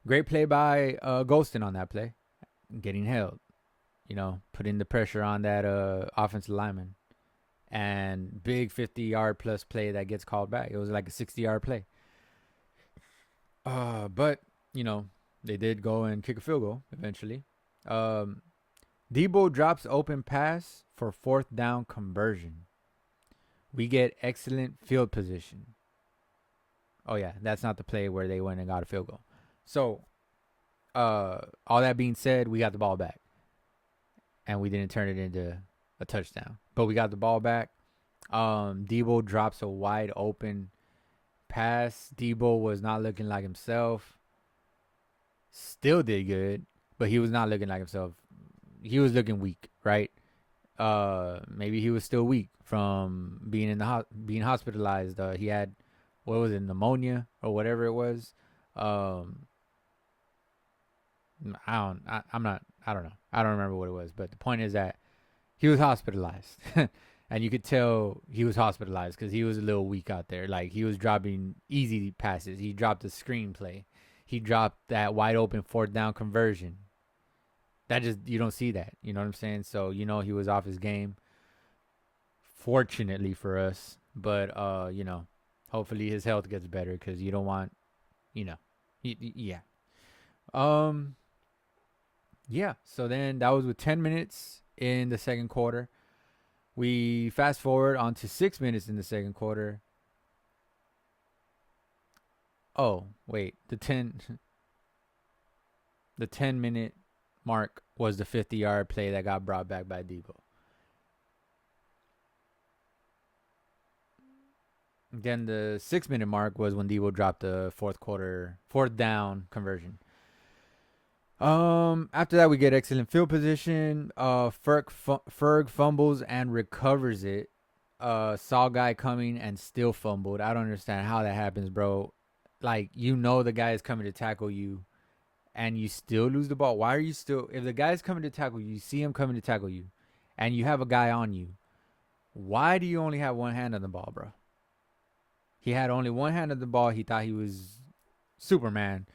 Speaker 1: great play by Golston on that play. Getting held. Putting the pressure on that offensive lineman. And big 50-yard plus play that gets called back. It was like a 60-yard play. But, they did go and kick a field goal eventually. Debo drops open pass for fourth down conversion. We get excellent field position. Oh, yeah, that's not the play where they went and got a field goal. So, all that being said, we got the ball back. And we didn't turn it into a touchdown. But we got the ball back. Debo drops a wide open pass. Debo was not looking like himself. Still did good, but he was not looking like himself. He was looking weak, right? Maybe he was still weak from being in the being hospitalized. He had, what was it, pneumonia or whatever it was. I don't know. I don't remember what it was, but the point is that he was hospitalized. And you could tell he was hospitalized because he was a little weak out there. Like, he was dropping easy passes. He dropped a screenplay. He dropped that wide open fourth down conversion. That just, you don't see that. You know what I'm saying? So, he was off his game. Fortunately for us. But, hopefully his health gets better because you don't want, Yeah. Um. Yeah. So then that was with 10 minutes in the second quarter. We fast forward on to 6 minutes in the second quarter. Oh wait, the 10 minute mark was the 50-yard play that got brought back by Debo. Then the 6 minute mark was when Debo dropped the fourth down conversion. After that we get excellent field position. Ferg fumbles and recovers it. Saw guy coming and still fumbled. I don't understand how that happens, bro. Like, the guy is coming to tackle you and you still lose the ball. Why are you still, if the guy's coming to tackle you, you see him coming to tackle you and you have a guy on you, why do you only have one hand on the ball, bro? He had only one hand on the ball. He thought he was Superman,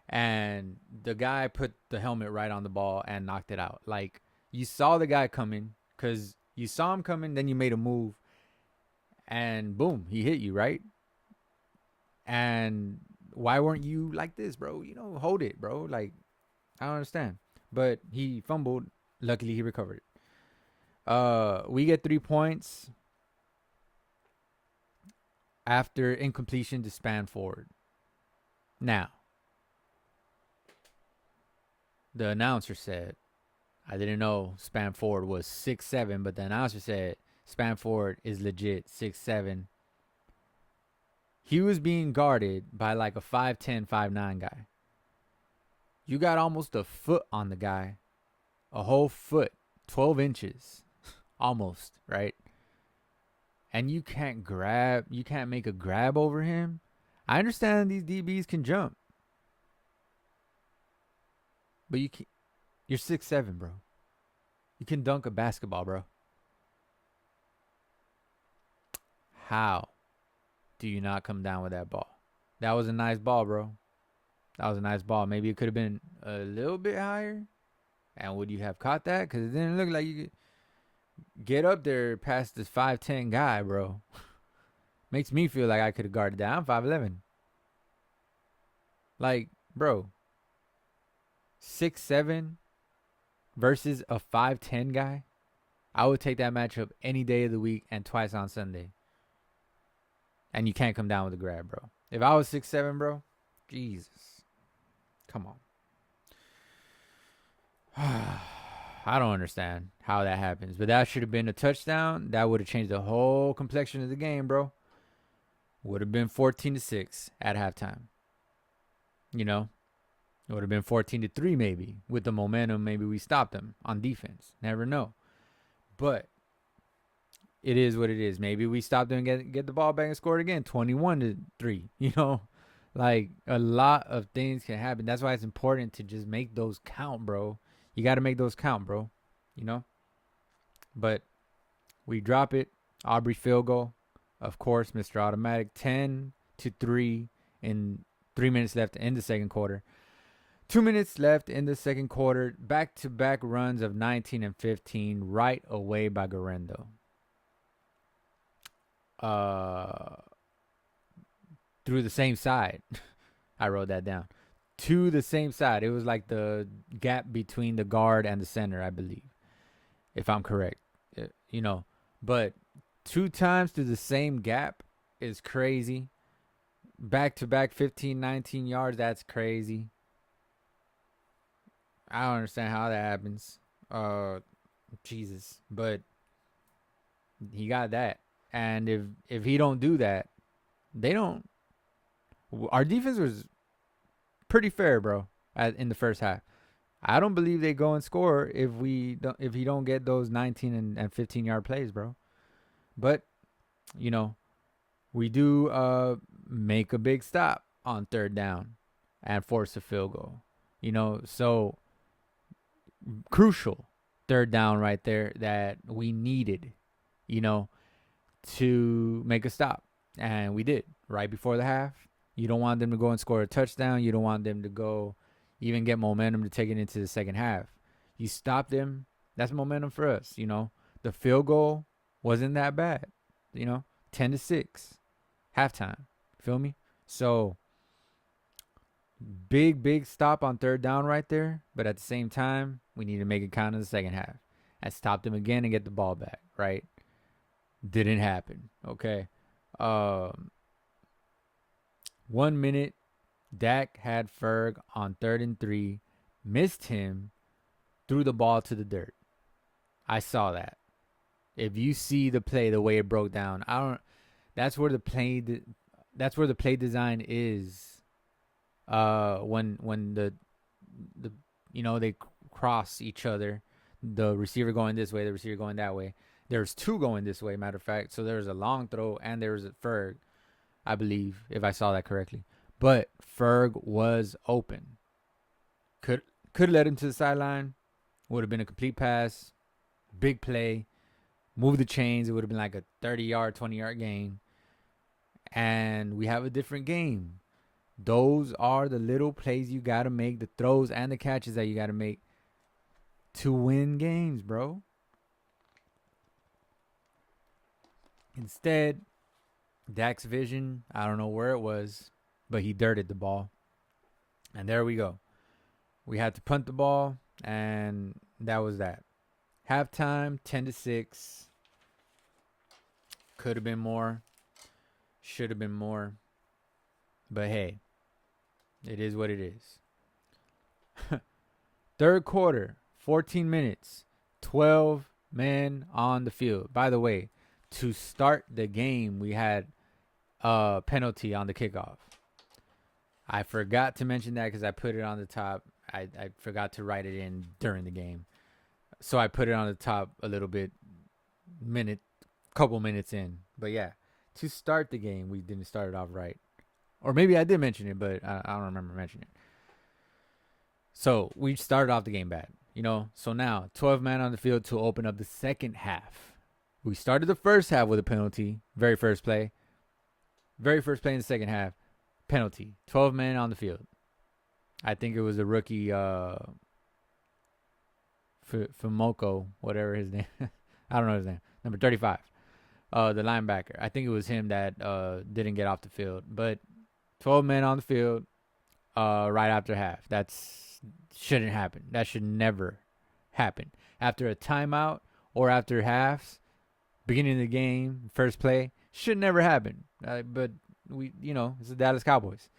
Speaker 1: and the guy put the helmet right on the ball and knocked it out. Like, you saw the guy coming because you saw him coming, then you made a move, and boom, he hit you, right? And why weren't you like this, bro? Hold it, bro. Like, I don't understand. But he fumbled. Luckily, he recovered it. We get 3 points after incompletion to span forward. Now, the announcer said, I didn't know span forward was 6'7", but the announcer said span forward is legit 6'7". He was being guarded by like a 5'10", 5'9" guy. You got almost a foot on the guy. A whole foot. 12 inches. Almost, right? And you can't make a grab over him. I understand these DBs can jump. But you're 6'7", bro. You can dunk a basketball, bro. How do you not come down with that ball? That was a nice ball, bro. That was a nice ball. Maybe it could have been a little bit higher. And would you have caught that? Because it didn't look like you could get up there past this 5'10" guy, bro. Makes me feel like I could have guarded that. I'm 5'11". Like, bro, 6'7" versus a 5'10" guy. I would take that matchup any day of the week and twice on Sunday. And you can't come down with a grab, bro. If I was 6'7", bro, Jesus. Come on. I don't understand how that happens. But that should have been a touchdown. That would have changed the whole complexion of the game, bro. Would have been 14-6 at halftime. It would have been 14-3 maybe. With the momentum, maybe we stopped them on defense. Never know. But it is what it is. Maybe we stopped them and get the ball back and scored again. 21-3. Like, a lot of things can happen. That's why it's important to just make those count, bro. You got to make those count, bro. But we drop it. Aubrey field goal. Of course, Mr. Automatic. 10-3 in 3 minutes left in the second quarter. 2 minutes left in the second quarter. Back-to-back runs of 19 and 15 right away by Garendo. Through the same side. I wrote that down. To the same side. It was like the gap between the guard and the center, I believe. If I'm correct. But 2 times to the same gap is crazy. Back-to-back 15, 19 yards, that's crazy. I don't understand how that happens. Jesus. But he got that. And if he don't do that, they don't. Our defense was pretty fair, bro, in the first half. I don't believe they go and score if he don't get those 19 and 15-yard plays, bro. But, we do make a big stop on third down and force a field goal. So crucial third down right there that we needed, to make a stop. And we did right before the half. You don't want them to go and score a touchdown. You don't want them to go even get momentum to take it into the second half. You stop them. That's momentum for us. The field goal wasn't that bad. 10-6 halftime. Feel me? So Big stop on third down right there. But at the same time, we need to make it count in the second half. I stopped him again and get the ball back, right? Didn't happen. Okay. Um, 1 minute, Dak had Ferg on 3rd and 3, missed him, threw the ball to the dirt. I saw that. If you see the play, the way it broke down, I don't. That's where the play. That's where the play design is. When the they cross each other, the receiver going this way, the receiver going that way. There's two going this way, matter of fact. So there's a long throw and there was a Ferg, I believe, if I saw that correctly. But Ferg was open. Could have led him to the sideline. Would have been a complete pass, big play, move the chains. It would have been like a 30-yard, 20-yard gain. And we have a different game. Those are the little plays you got to make, the throws and the catches that you got to make to win games, bro. Instead, Dak's vision, I don't know where it was, but he dirted the ball. And there we go. We had to punt the ball, and that was that. Halftime, 10-6. Could have been more. Should have been more. But hey, it is what it is. Third quarter, 14 minutes, 12 men on the field. By the way, to start the game, we had a penalty on the kickoff. I forgot to mention that because I put it on the top. I forgot to write it in during the game. So I put it on the top a little bit, couple minutes in. But yeah, to start the game, we didn't start it off right. Or maybe I did mention it, but I don't remember mentioning it. So we started off the game bad, So now 12 men on the field to open up the second half. We started the first half with a penalty, very first play. Very first play in the second half, penalty. 12 men on the field. I think it was the rookie Fumoko, whatever his name. I don't know his name. Number 35. The linebacker. I think it was him that didn't get off the field. But 12 men on the field right after half. Shouldn't happen. That should never happen. After a timeout or after halves, beginning of the game, first play, should never happen. But it's the Dallas Cowboys.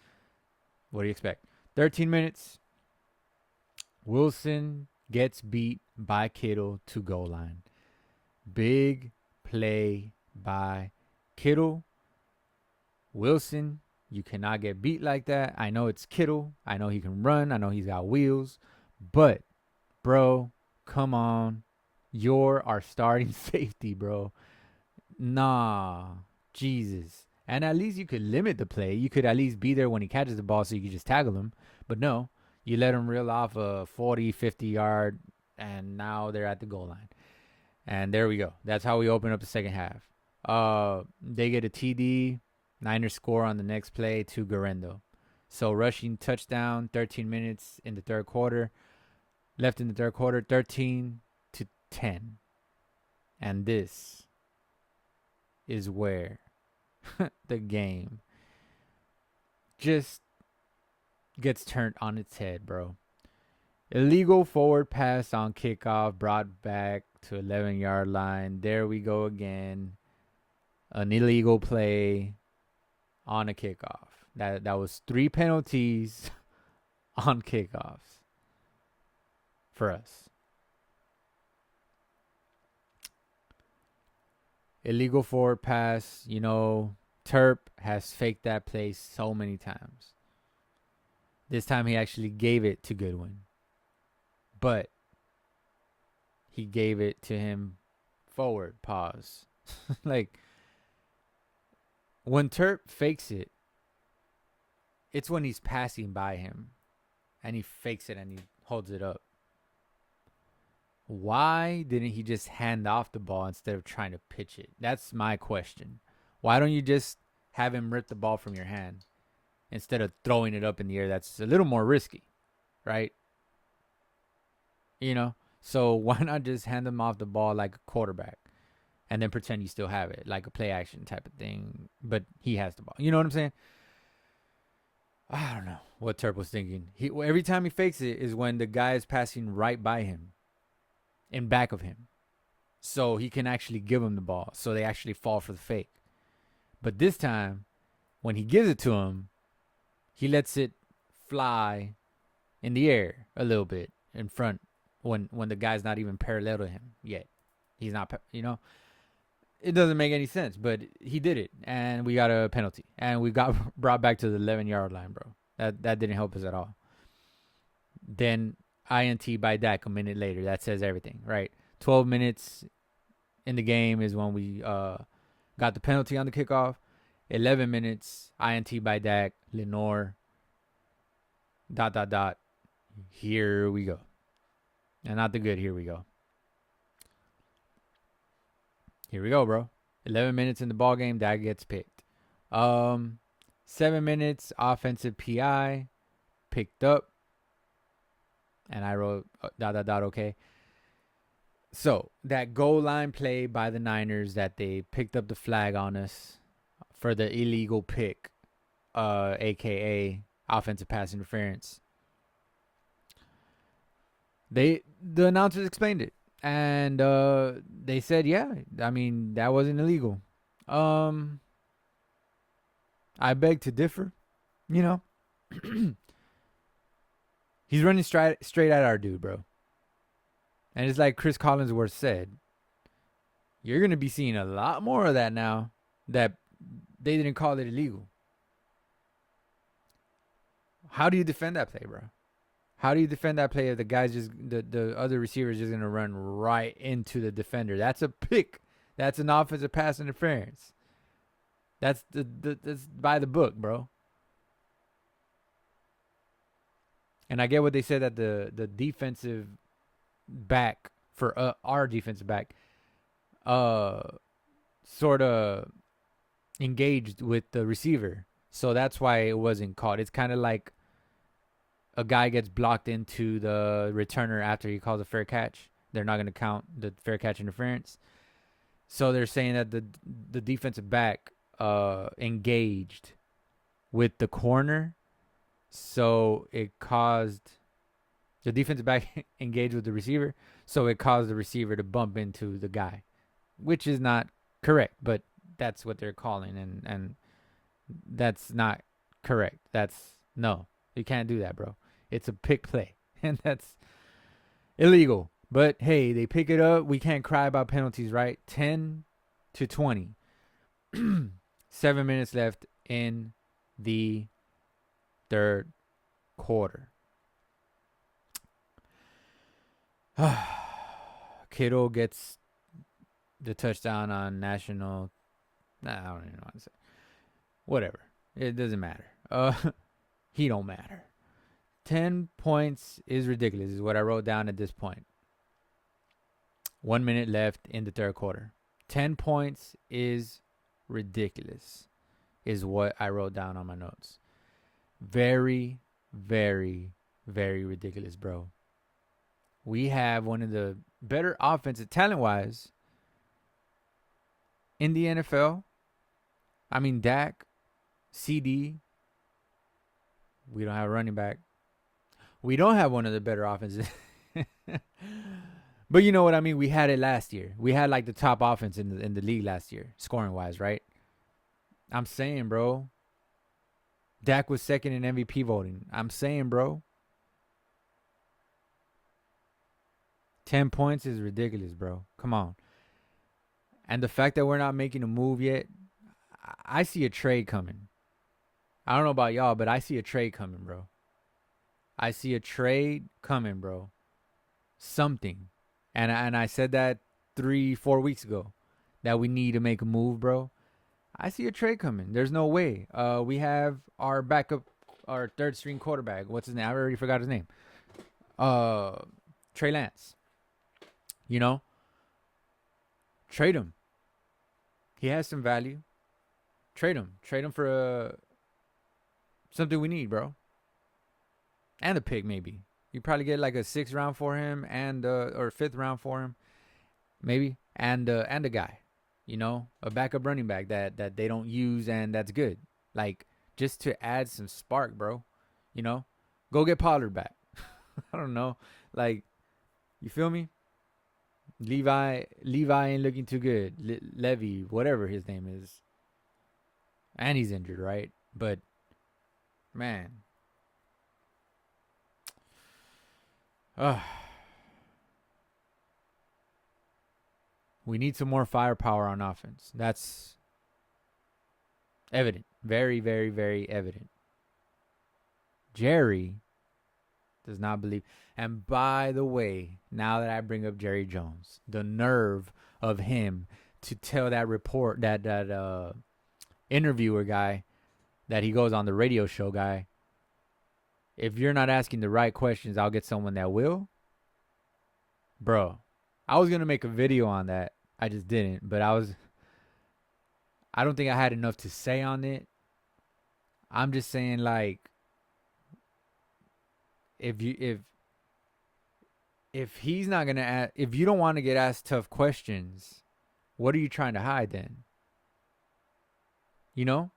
Speaker 1: What do you expect? 13 minutes. Wilson gets beat by Kittle to goal line. Big play by Kittle. Wilson, you cannot get beat like that. I know it's Kittle. I know he can run. I know he's got wheels. But, bro, come on. You're our starting safety, bro. Nah. Jesus. And at least you could limit the play. You could at least be there when he catches the ball so you could just tackle him. But no, you let him reel off a 40, 50-yard, and now they're at the goal line. And there we go. That's how we open up the second half. They get a TD. Niners score on the next play to Garendo. So rushing touchdown, 13 minutes in the third quarter. Left in the third quarter, 13-10. And this is where the game just gets turned on its head, bro. Illegal forward pass on kickoff, brought back to 11-yard line. There we go again. An illegal play on a kickoff. That was 3 penalties on kickoffs for us. Illegal forward pass, Terp has faked that play so many times. This time he actually gave it to Goodwin. But he gave it to him forward, pause. Like, when Terp fakes it, it's when he's passing by him. And he fakes it and he holds it up. Why didn't he just hand off the ball instead of trying to pitch it? That's my question. Why don't you just have him rip the ball from your hand instead of throwing it up in the air? That's a little more risky, right? So why not just hand him off the ball like a quarterback and then pretend you still have it, like a play action type of thing, but he has the ball. You know what I'm saying? I don't know. what Turp was thinking. Every time he fakes it is when the guy is passing right by him, in back of him, so he can actually give him the ball. So they actually fall for the fake. But this time, when he gives it to him, he lets it fly in the air a little bit in front when the guy's not even parallel to him yet. He's not, it doesn't make any sense, but he did it, and we got a penalty, and we got brought back to the 11-yard line, bro. That didn't help us at all. Then INT by Dak a minute later. That says everything, right? 12 minutes in the game is when we got the penalty on the kickoff. 11 minutes, INT by Dak, Lenore, ... Here we go. And not the good, here we go. Here we go, bro. 11 minutes in the ball game, Dak gets picked. 7 minutes, offensive PI, picked up. And I wrote ... okay. So, that goal line play by the Niners that they picked up the flag on us for the illegal pick, a.k.a. offensive pass interference. The announcers explained it. And they said, yeah, I mean, that wasn't illegal. I beg to differ, He's running straight at our dude, bro. And it's like Chris Collinsworth said, you're going to be seeing a lot more of that now that they didn't call it illegal. How do you defend that play, bro? How do you defend that play if the guy's just, the other receiver is just going to run right into the defender? That's a pick. That's an offensive pass interference. That's that's by the book, bro. And I get what they said that the defensive back for our defensive back sort of engaged with the receiver. So that's why it wasn't caught. It's kind of like a guy gets blocked into the returner after he calls a fair catch. They're not going to count the fair catch interference. So they're saying that the defensive back engaged with the corner. So it caused the defensive back engaged with the receiver. So it caused the receiver to bump into the guy, which is not correct, but that's what they're calling. And that's not correct. No, you can't do that, bro. It's a pick play, and that's illegal. But hey, they pick it up. We can't cry about penalties, right? 10-20. 7 minutes left in the third quarter. Kittle gets the touchdown on national. I don't even know what to say. Whatever. It doesn't matter. He don't matter. 10 points is ridiculous, is what I wrote down at this point. 1 minute left in the third quarter. 10 points is ridiculous, is what I wrote down on my notes. Very, very, very ridiculous, bro. We have one of the better offensive talent-wise in the NFL. I mean, Dak, CD. We don't have a running back. We don't have one of the better offenses. But you know what I mean? We had it last year. We had like the top offense in the league last year, scoring-wise, right? I'm saying, bro. Dak was second in MVP voting. I'm saying, bro. 10 points is ridiculous, bro. Come on. And the fact that we're not making a move yet, I see a trade coming. I don't know about y'all, but I see a trade coming, bro. I see a trade coming, bro. Something. And I said that 3-4 weeks ago that we need to make a move, bro. I see a trade coming. There's no way. We have our backup, our third string quarterback. What's his name? I already forgot his name. Trey Lance. You know? Trade him. He has some value. Trade him. Trade him for something we need, bro. And a pick, maybe. You probably get like a 6th round for him and or 5th round for him, maybe, and a guy, you know, a backup running back that they don't use and that's good, like just to add some spark, bro. You know, go get Pollard back. I don't know. Like, you feel me? Levi ain't looking too good. Levy, whatever his name is, and he's injured, right? But man, uh, we need some more firepower on offense. That's evident, very, very, very evident. Jerry does not believe. And by the way, now that I bring up Jerry Jones, the nerve of him to tell that report, that interviewer guy, that he goes on the radio show guy, if you're not asking the right questions, I'll get someone that will. Bro, I was going to make a video on that. I just didn't, but I don't think I had enough to say on it. I'm just saying, like, if he's not going to ask, if you don't want to get asked tough questions, what are you trying to hide then? You know?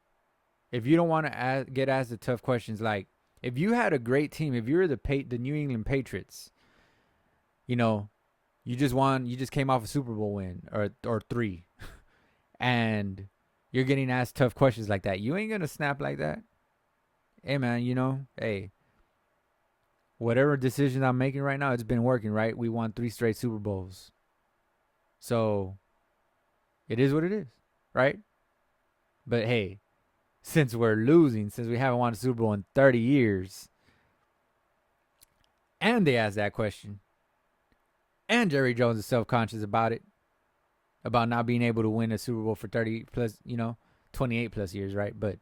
Speaker 1: If you don't want to get asked the tough questions, like, if you had a great team, if you were the New England Patriots, you know, you just came off a Super Bowl win or 3, and you're getting asked tough questions like that, you ain't gonna snap like that. Hey man, you know, hey, whatever decisions I'm making right now, it's been working, right? We won 3 straight Super Bowls, so it is what it is, right? But hey, since we're losing, since we haven't won a Super Bowl in 30 years, and they asked that question, and Jerry Jones is self-conscious about it, about not being able to win a Super Bowl for 30 plus, 28 plus years, right? But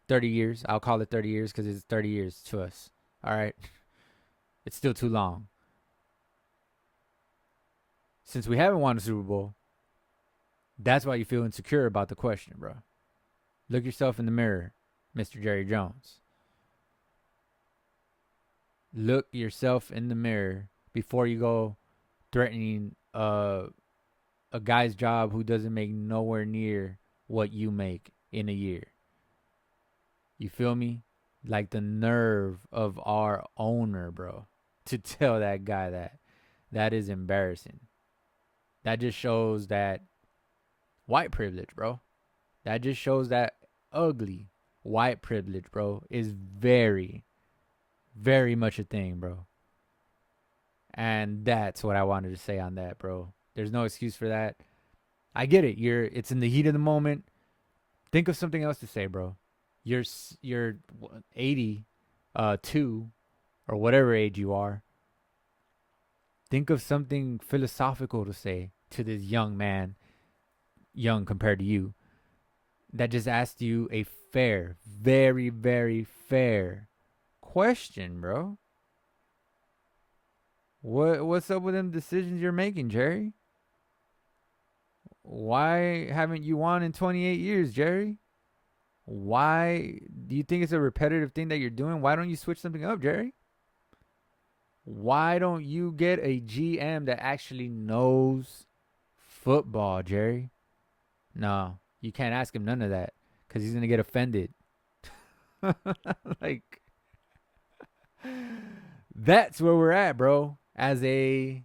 Speaker 1: 30 years, I'll call it 30 years because it's 30 years to us, all right? It's still too long. Since we haven't won a Super Bowl, that's why you feel insecure about the question, bro. Look yourself in the mirror, Mr. Jerry Jones. Look yourself in the mirror before you go threatening a guy's job who doesn't make nowhere near what you make in a year. You feel me? Like the nerve of our owner, bro, to tell that guy that. That is embarrassing. That just shows that white privilege, bro. That just shows that ugly white privilege, bro, is very, very much a thing, bro. And that's what I wanted to say on that, bro. There's no excuse for that. I get it. It's in the heat of the moment. Think of something else to say, bro. You're 82 or whatever age you are. Think of something philosophical to say to this young man, young compared to you, that just asked you a fair, very, very fair question, bro. What's up with them decisions you're making, Jerry? Why haven't you won in 28 years, Jerry? Why do you think it's a repetitive thing that you're doing? Why don't you switch something up, Jerry? Why don't you get a GM that actually knows football, Jerry? No, you can't ask him none of that because he's going to get offended. Like, that's where we're at, bro, as a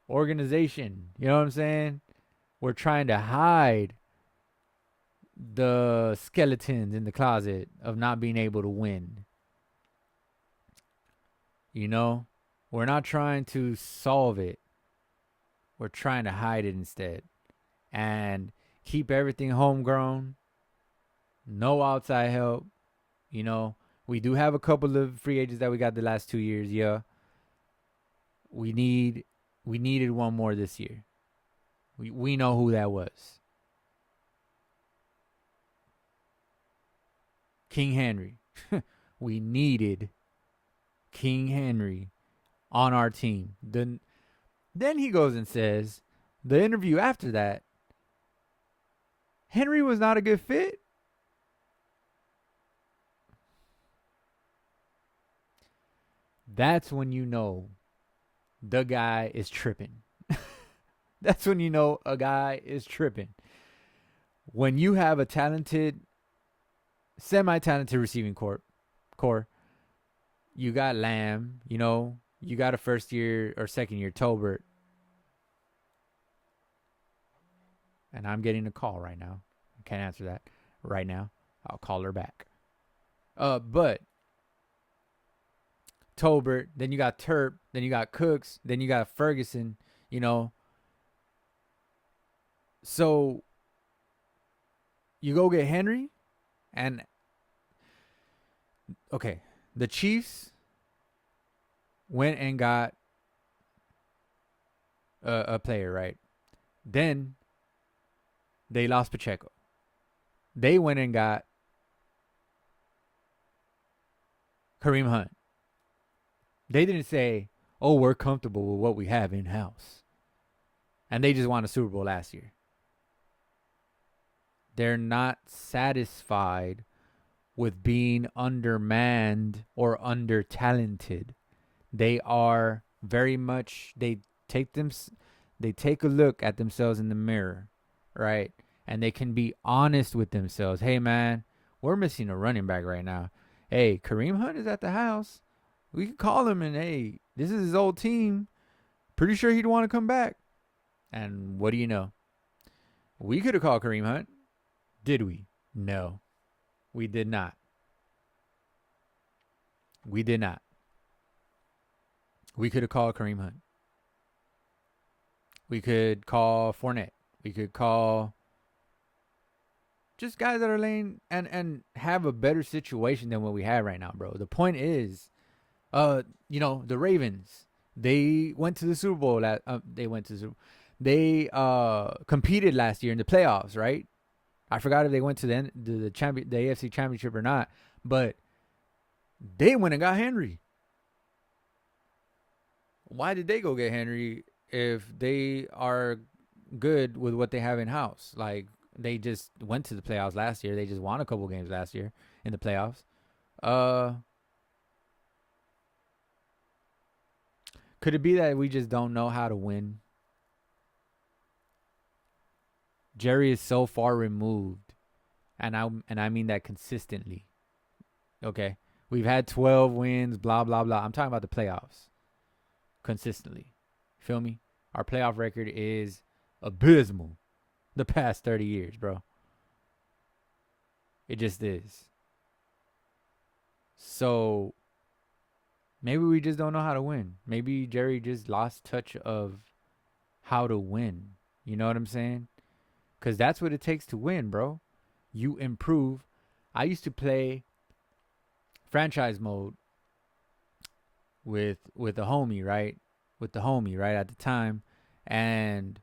Speaker 1: organization. You know what I'm saying? We're trying to hide the skeletons in the closet of not being able to win. You know? We're not trying to solve it. We're trying to hide it instead. And keep everything homegrown. No outside help. You know, we do have a couple of free agents that we got the last 2 years, yeah. We needed one more this year. We know who that was. King Henry. We needed King Henry on our team. Then he goes and says, the interview after that, Henry was not a good fit. That's when you know the guy is tripping. That's when you know a guy is tripping. When you have a talented, semi-talented receiving core, You got Lamb, you got a first year or second year Tolbert. And I'm getting a call right now. I can't answer that right now. I'll call her back. But Tolbert, then you got Turp, then you got Cooks, then you got Ferguson, you know. So you go get Henry, and okay, the Chiefs went and got a player, right? Then they lost Pacheco. They went and got Kareem Hunt. They didn't say, "Oh, we're comfortable with what we have in house," and they just won a Super Bowl last year. They're not satisfied with being undermanned or under talented. They are very much they take a look at themselves in the mirror, right? And they can be honest with themselves. Hey man, we're missing a running back right now. Hey, Kareem Hunt is at the house. We can call him and hey, this is his old team. Pretty sure he'd want to come back. And what do you know? We could have called Kareem Hunt. Did we? No. We did not. We did not. We could have called Kareem Hunt. We could call Fournette. We could call just guys that are laying and have a better situation than what we have right now, bro. The point is, the Ravens, they went to the Super Bowl. They competed last year in the playoffs, right? I forgot if they went to the AFC Championship or not, but they went and got Henry. Why did they go get Henry if they are good with what they have in house? Like they just went to the playoffs last year. They just won a couple games last year in the playoffs. Could it be that we just don't know how to win? Jerry is so far removed, and I mean that consistently. Okay, we've had 12 wins, blah blah blah. I'm talking about the playoffs consistently. Feel me? Our playoff record is abysmal the past 30 years, bro. It just is. So maybe we just don't know how to win. Maybe Jerry just lost touch of how to win. You know what I'm saying? Because that's what it takes to win, bro. You improve. I used to play franchise mode with a homie, right? With the homie, right, at the time. And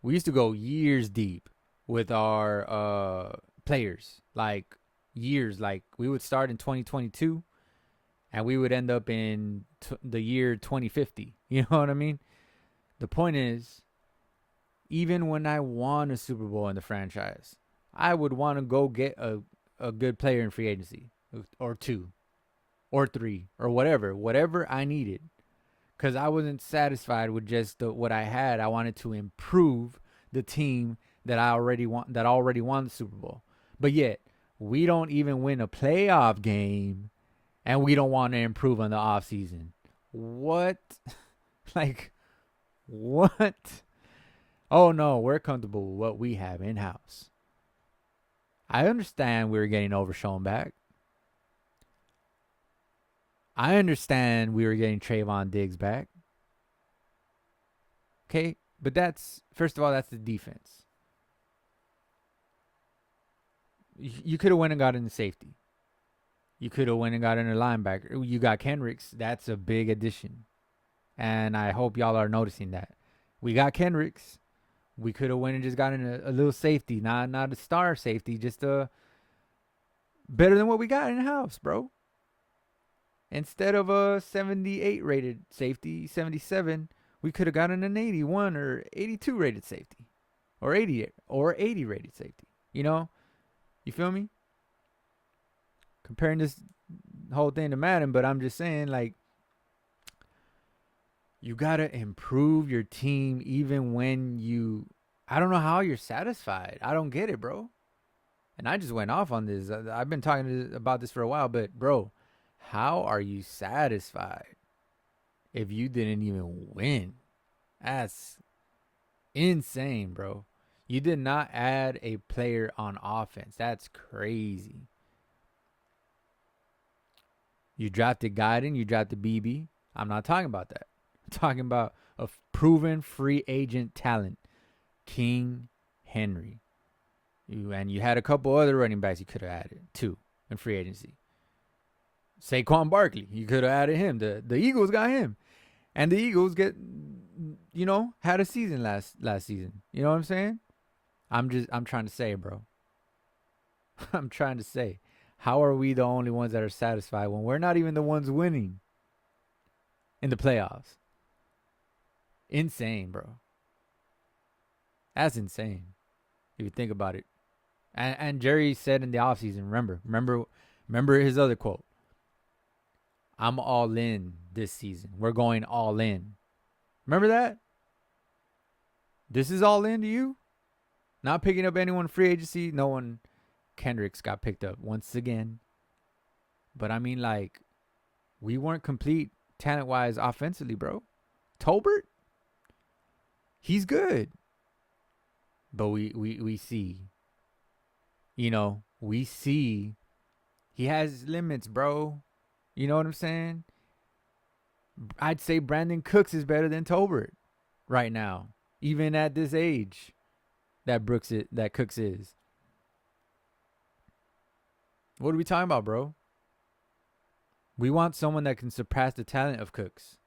Speaker 1: we used to go years deep with our players. Like years. Like we would start in 2022 and we would end up in the year 2050. You know what I mean? The point is, even when I won a Super Bowl in the franchise, I would want to go get a good player in free agency or two or three or whatever I needed. Because I wasn't satisfied with just what I had. I wanted to improve the team that already won the Super Bowl. But yet, we don't even win a playoff game and we don't want to improve on the offseason. What? Like, what? Oh, no, we're comfortable with what we have in-house. I understand we were getting Overshown back. I understand we were getting Trayvon Diggs back. Okay, but first of all, that's the defense. You could have went and got in the safety. You could have went and got in a linebacker. You got Kendricks. That's a big addition. And I hope y'all are noticing that. We got Kendricks. We could have went and just got in a little safety. Not a star safety, just a better than what we got in the house, bro. Instead of a 78 rated safety, 77, we could have gotten an 81 or 82 rated safety. Or 80 rated safety. You know? You feel me? Comparing this whole thing to Madden, but I'm just saying, like, you got to improve your team even when I don't know how you're satisfied. I don't get it, bro. And I just went off on this. I've been talking about this for a while, but, bro, How are you satisfied if you didn't even win? That's insane, bro. You did not add a player on offense. That's crazy. You drafted Guyton, you drafted BB. I'm not talking about that. I'm talking about a proven free agent talent, King Henry. You had a couple other running backs you could have added too in free agency. Saquon Barkley, you could have added him. The Eagles got him, and the Eagles had a season last season. You know what I'm saying? I'm trying to say, bro. I'm trying to say, how are we the only ones that are satisfied when we're not even the ones winning in the playoffs? Insane, bro. That's insane if you think about it. And Jerry said in the offseason, remember his other quote. I'm all in this season. We're going all in. Remember that? This is all in to you? Not picking up anyone free agency. No one. Kendricks got picked up once again. But I mean, like, we weren't complete talent-wise offensively, bro. Tolbert? He's good. But we see. We see he has limits, bro. You know what I'm saying? I'd say Brandon Cooks is better than Tolbert right now, even at this age that Cooks is. What are we talking about, bro? We want someone that can surpass the talent of Cooks.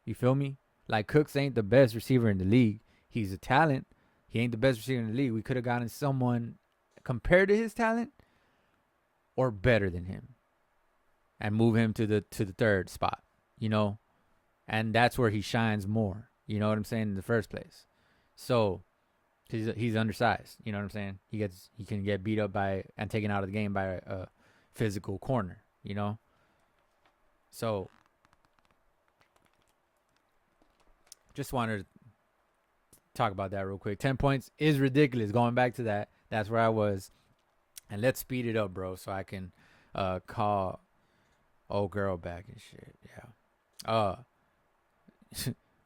Speaker 1: You feel me? Like, Cooks ain't the best receiver in the league. He's a talent. He ain't the best receiver in the league. We could have gotten someone compared to his talent or better than him and move him to the third spot, and that's where he shines more. You know what I'm saying? In the first place. So he's undersized. You know what I'm saying? He can get beat up by and taken out of the game by a physical corner. So just wanted to talk about that real quick. 10 points is ridiculous. Going back to that, that's where I was. And let's speed it up, bro, so I can call old girl back and shit. Yeah.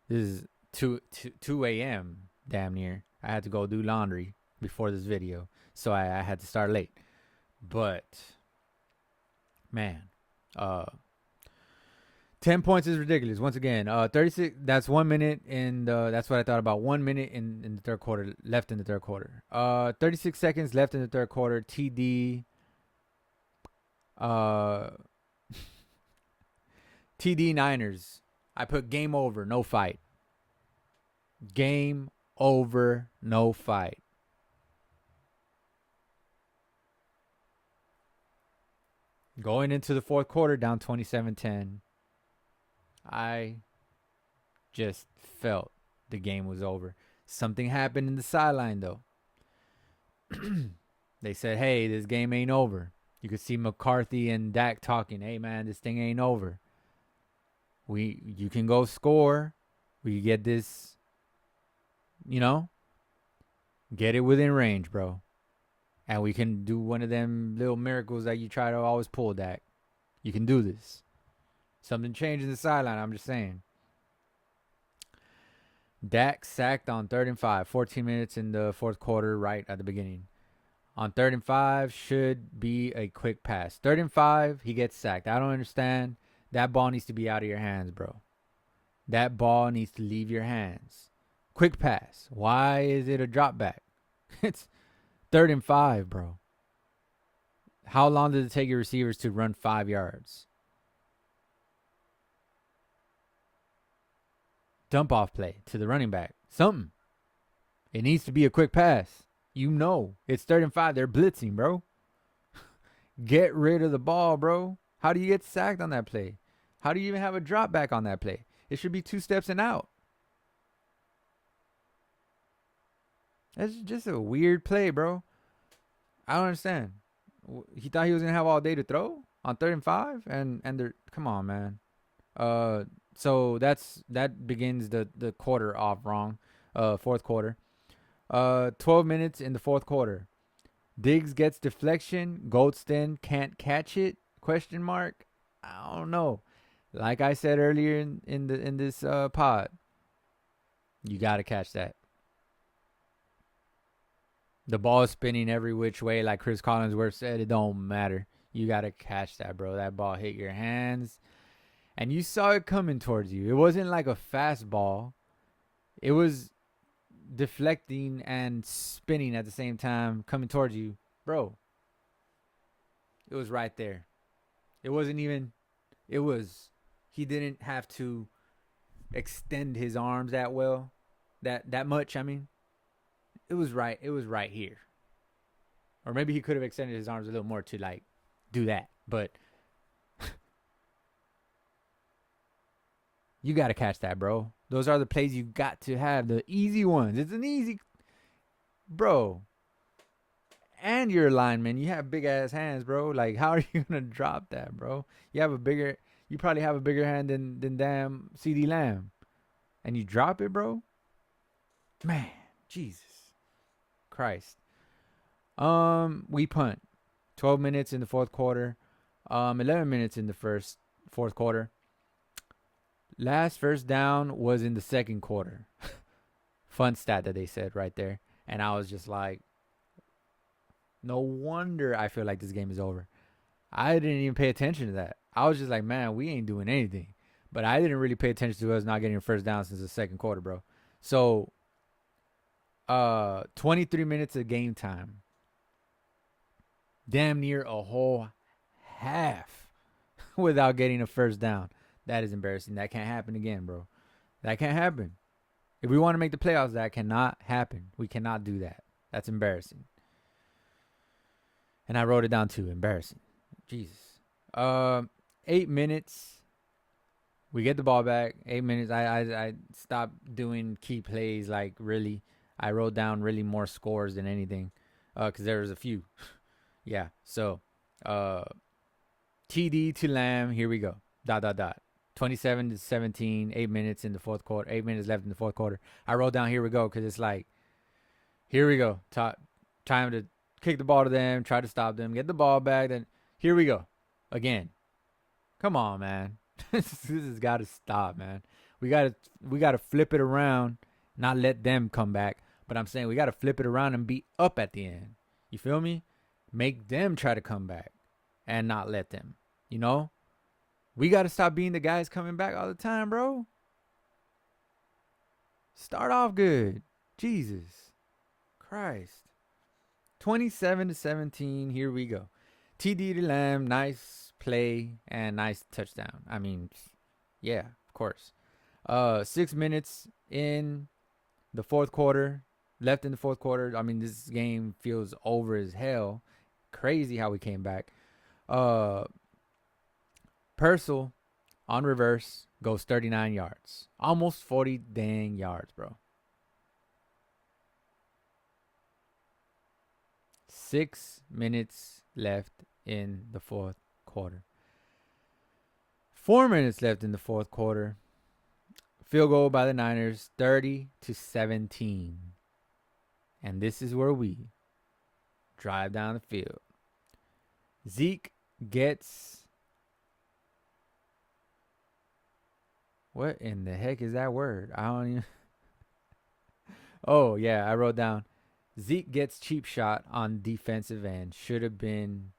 Speaker 1: This is 2 a.m. damn near. I had to go do laundry before this video, so I had to start late. But man, 10 points is ridiculous. Once again, 36. That's 1 minute that's what I thought about. 1 minute in the third quarter left in the third quarter. 36 seconds left in the third quarter. TD. TD Niners. I put game over, no fight. Game over, no fight. Going into the fourth quarter, down 27-10. I just felt the game was over. Something happened in the sideline, though. They said, hey, this game ain't over. You could see McCarthy and Dak talking. Hey, man, this thing ain't over. You can go score. We get this, get it within range, bro. And we can do one of them little miracles that you try to always pull, Dak. You can do this. Something changed in the sideline, I'm just saying. Dak sacked on 3rd and 5. 14 minutes in the fourth quarter, right at the beginning. On 3rd and 5 should be a quick pass. 3rd and 5, he gets sacked. I don't understand. That ball needs to be out of your hands, bro. That ball needs to leave your hands. Quick pass. Why is it a drop back? It's 3rd and 5, bro. How long did it take your receivers to run 5 yards? Dump off play to the running back. Something. It needs to be a quick pass. It's 3rd and 5. They're blitzing, bro. Get rid of the ball, bro. How do you get sacked on that play? How do you even have a drop back on that play? It should be 2 steps and out. That's just a weird play, bro. I don't understand. He thought he was going to have all day to throw on 3rd and 5? And they're, come on, man. So that begins the quarter off wrong. Fourth quarter. 12 minutes in the fourth quarter. Diggs gets deflection. Goldston can't catch it? Question mark. I don't know. Like I said earlier in this pod, you gotta catch that. The ball is spinning every which way, like Chris Collinsworth said. It don't matter. You gotta catch that, bro. That ball hit your hands, and you saw it coming towards you. It wasn't like a fast ball. It was deflecting and spinning at the same time, coming towards you, bro. It was right there. It wasn't even. It was. He didn't have to extend his arms that well, that much. I mean, it was right. It was right here. Or maybe he could have extended his arms a little more to like do that. But you got to catch that, bro. Those are the plays you got to have. The easy ones. It's an easy, bro. And you're a lineman. You have big ass hands, bro. Like, how are you gonna drop that, bro? You probably have a bigger hand than damn CD Lamb, and you drop it, bro. Man, Jesus Christ. We punt. 12 minutes in the fourth quarter. 11 minutes in the fourth quarter. Last first down was in the second quarter. Fun stat that they said right there. And I was just like, no wonder I feel like this game is over. I didn't even pay attention to that. I was just like, man, we ain't doing anything. But I didn't really pay attention to us not getting a first down since the second quarter, bro. So, 23 minutes of game time. Damn near a whole half without getting a first down. That is embarrassing. That can't happen again, bro. That can't happen. If we want to make the playoffs, that cannot happen. We cannot do that. That's embarrassing. And I wrote it down too. Embarrassing. Jesus. 8 minutes. We get the ball back. 8 minutes. I stopped doing key plays. Like, really. I wrote down really more scores than anything. Because there was a few. Yeah. So, TD to Lamb. Here we go. ... 27-17. 8 minutes in the fourth quarter. 8 minutes left in the fourth quarter. I wrote down here we go because it's like, here we go. Time to kick the ball to them. Try to stop them. Get the ball back. Then here we go. Again. Come on, man. This has got to stop, man. We gotta flip it around. Not let them come back. But I'm saying we got to flip it around and be up at the end. You feel me? Make them try to come back and not let them. You know? We got to stop being the guys coming back all the time, bro. Start off good. Jesus Christ. 27-17. Here we go. TD to Lamb. Nice play and nice touchdown. I mean, yeah, of course. 6 minutes in the fourth quarter. Left in the fourth quarter. I mean, this game feels over as hell. Crazy how we came back. Purcell on reverse goes 39 yards. Almost 40 dang yards, bro. 6 minutes left in the fourth quarter. 4 minutes left in the fourth quarter. Field goal by the Niners, 30-17. And this is where we drive down the field. Zeke gets... What in the heck is that word? I don't even... Oh, yeah, I wrote down. Zeke gets cheap shot on defensive end. Should have been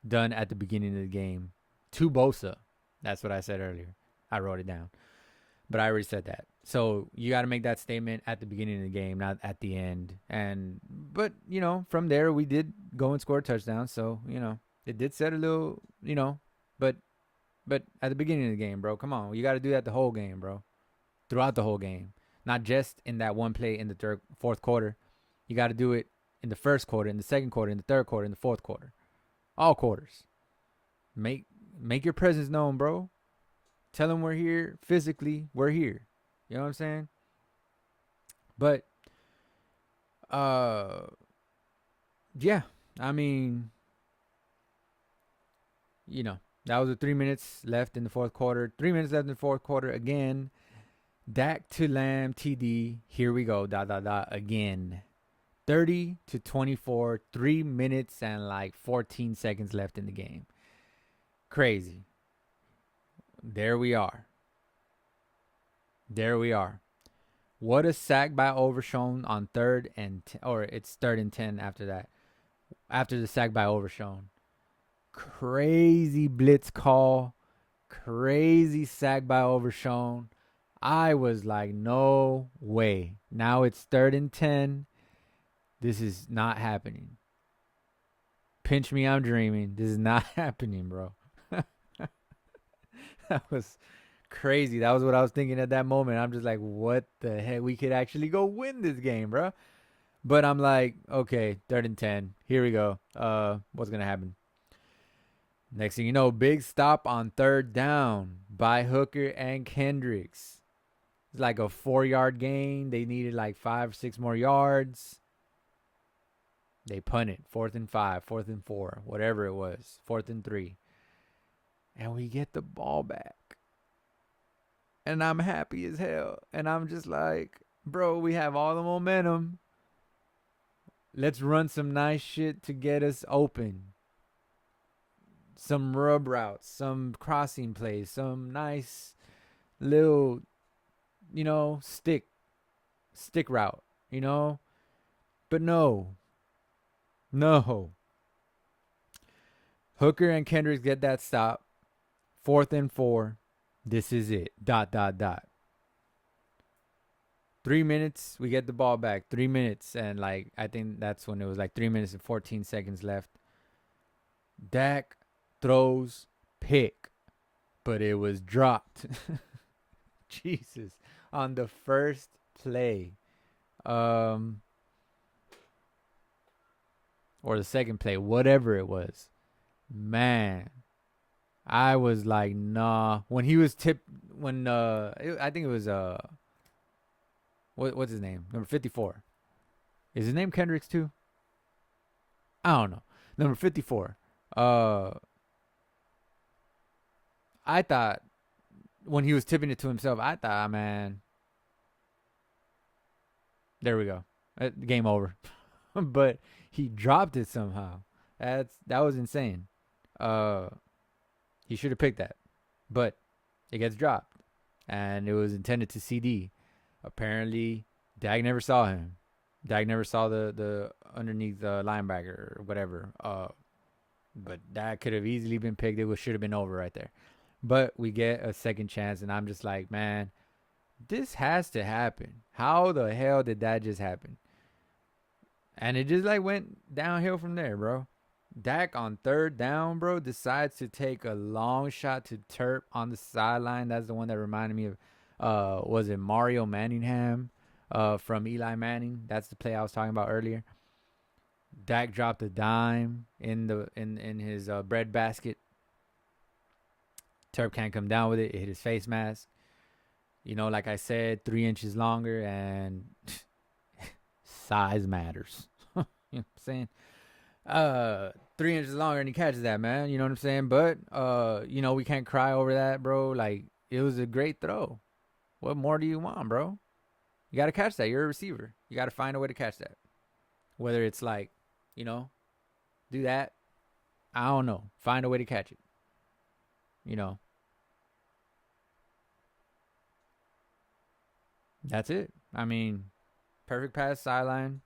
Speaker 1: done at the beginning of the game. To Bosa. That's what I said earlier. I wrote it down. But I already said that. So you got to make that statement at the beginning of the game, not at the end. But, you know, from there we did go and score a touchdown. So, you know, it did set a little, you know, but at the beginning of the game, bro, come on. You got to do that the whole game, bro. Throughout the whole game. Not just in that one play in the fourth quarter. You got to do it in the first quarter, in the second quarter, in the third quarter, in the fourth quarter. All quarters. Make your presence known, bro. Tell them we're here. Physically, we're here. You know what I'm saying? But, yeah. I mean, you know. That was 3 minutes left in the fourth quarter. 3 minutes left in the fourth quarter again. Dak to Lamb, TD. Here we go. ... Again. 30-24. 3 minutes and like 14 seconds left in the game. Crazy. There we are. There we are. What a sack by Overshown on or it's 3rd and 10 after that. After the sack by Overshown. Crazy blitz call. Crazy sack by Overshown. I was like, no way. Now it's 3rd and 10. This is not happening. Pinch me, I'm dreaming. This is not happening, bro. That was crazy. That was what I was thinking at that moment. I'm just like, what the heck? We could actually go win this game, bro. But I'm like, okay, 3rd and 10. Here we go. What's gonna happen? Next thing you know, big stop on 3rd down by Hooker and Kendricks. It's like a 4-yard gain. They needed like 5 or 6 more yards. They punt it. 4th and 5, 4th and 4, whatever it was. 4th and 3. And we get the ball back. And I'm happy as hell. And I'm just like, bro, we have all the momentum. Let's run some nice shit to get us open. Some rub routes, some crossing plays, some nice little, stick route, But no. Hooker and Kendricks get that stop. 4th and 4. This is it. ... 3 minutes, we get the ball back. 3 minutes, and like I think that's when it was like 3 minutes and 14 seconds left. Dak throws pick, but it was dropped. Jesus, on the first play, or the second play, whatever it was. Man, I was like, nah. When he was tipped, I think it was what's his name? Number 54. Is his name Kendricks too? I don't know. Number 54. I thought when he was tipping it to himself, I thought, man, there we go. Game over. But he dropped it somehow. That was insane. He should have picked that. But it gets dropped. And it was intended to CD. Apparently, Dak never saw him. Dak never saw the underneath the linebacker or whatever. But that could have easily been picked. It should have been over right there. But we get a second chance, and I'm just like, man, this has to happen. How the hell did that just happen? And it just like went downhill from there, bro. Dak on 3rd down, bro, decides to take a long shot to Terp on the sideline. That's the one that reminded me of, was it Mario Manningham from Eli Manning? That's the play I was talking about earlier. Dak dropped a dime in his bread basket. Terp can't come down with it. It hit his face mask. Like I said, 3 inches longer, and size matters. You know what I'm saying? 3 inches longer and he catches that, man. You know what I'm saying? But we can't cry over that, bro. Like, it was a great throw. What more do you want, bro? You gotta catch that. You're a receiver. You gotta find a way to catch that. Whether it's like, do that. I don't know. Find a way to catch it. That's it. I mean, perfect pass, sideline.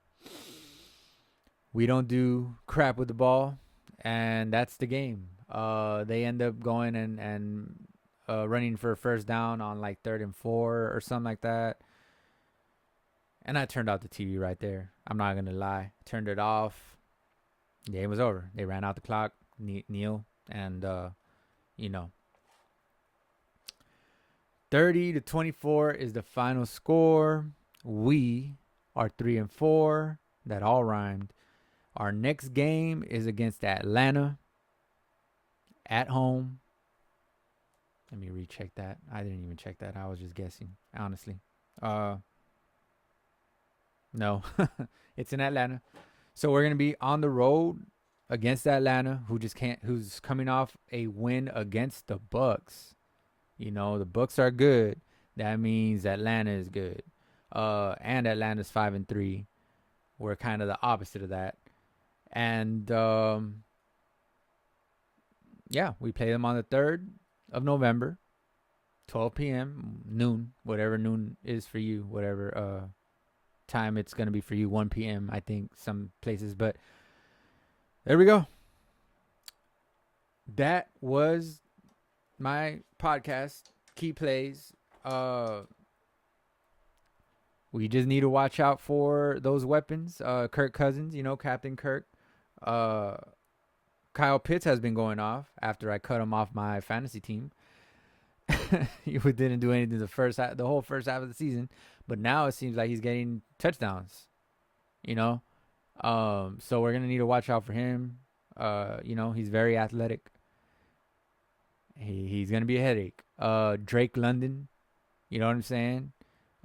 Speaker 1: We don't do crap with the ball, and that's the game. They end up going and running for a 1st down on like 3rd and 4 or something like that. And I turned off the TV right there. I'm not gonna lie. Turned it off. The game was over. They ran out the clock. Kneel and 30-24 is the final score. We are 3-4. That all rhymed. Our next game is against Atlanta at home. Let me recheck that. I didn't even check that. I was just guessing, honestly. No, it's in Atlanta. So we're gonna be on the road against Atlanta, who's coming off a win against the Bucks. The Bucks are good. That means Atlanta is good. And Atlanta's 5-3. We're kind of the opposite of that. And we play them on the 3rd of November. 12 p.m., noon, whatever noon is for you, whatever time it's going to be for you, 1 p.m., I think, some places. But there we go. That was my podcast, Key Plays. We just need to watch out for those weapons. Kirk Cousins, Captain Kirk. Kyle Pitts has been going off after I cut him off my fantasy team. He didn't do anything the whole first half of the season, but now it seems like he's getting touchdowns. So we're gonna need to watch out for him. He's very athletic. He's gonna be a headache. Drake London, you know what I'm saying?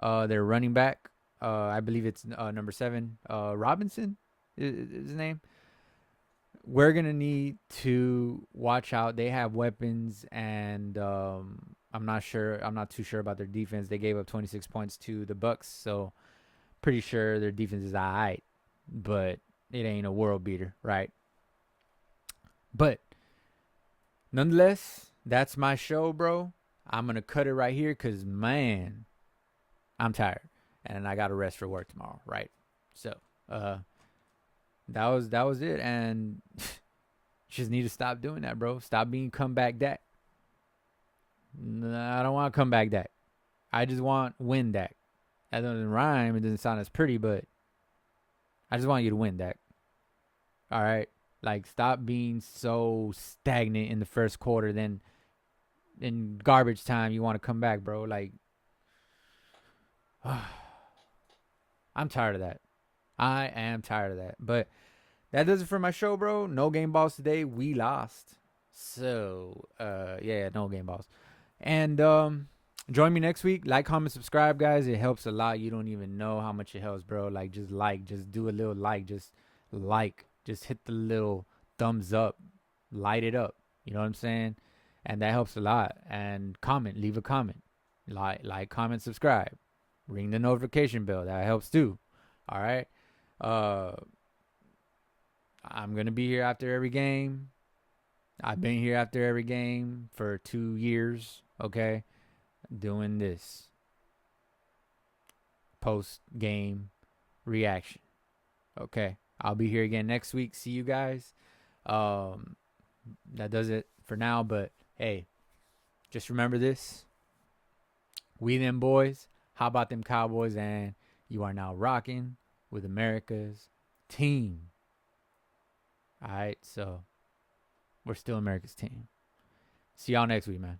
Speaker 1: Their running back, I believe it's number 7, Robinson is his name. We're gonna need to watch out. They have weapons, and I'm not too sure about their defense. They gave up 26 points to the Bucks, so pretty sure their defense is alright, but it ain't a world beater, right? But nonetheless, that's my show, bro. I'm gonna cut it right here because, man, I'm tired and I got to rest for work tomorrow, right? So that was it, and just need to stop doing that, bro. Stop being comeback Dak. I don't want comeback Dak. I just want win Dak. That doesn't rhyme. It doesn't sound as pretty, but I just want you to win Dak. All right? Like, stop being so stagnant in the first quarter. Then in garbage time, you want to come back, bro. Like, I'm tired of that. I am tired of that. But that does it for my show, bro. No game balls today. We lost. So, yeah, no game balls. And join me next week. Like, comment, subscribe, guys. It helps a lot. You don't even know how much it helps, bro. Like, just do a little like. Just hit the little thumbs up. Light it up. You know what I'm saying? And that helps a lot. And comment. Leave a comment. Like, comment, subscribe. Ring the notification bell. That helps too. All right? I'm going to be here after every game. I've been here after every game for 2 years, okay? Doing this post-game reaction, okay? I'll be here again next week. See you guys. That does it for now, but hey, just remember this. We them boys. How about them Cowboys? And you are now rocking with America's team. All right, so we're still America's team. See y'all next week, man.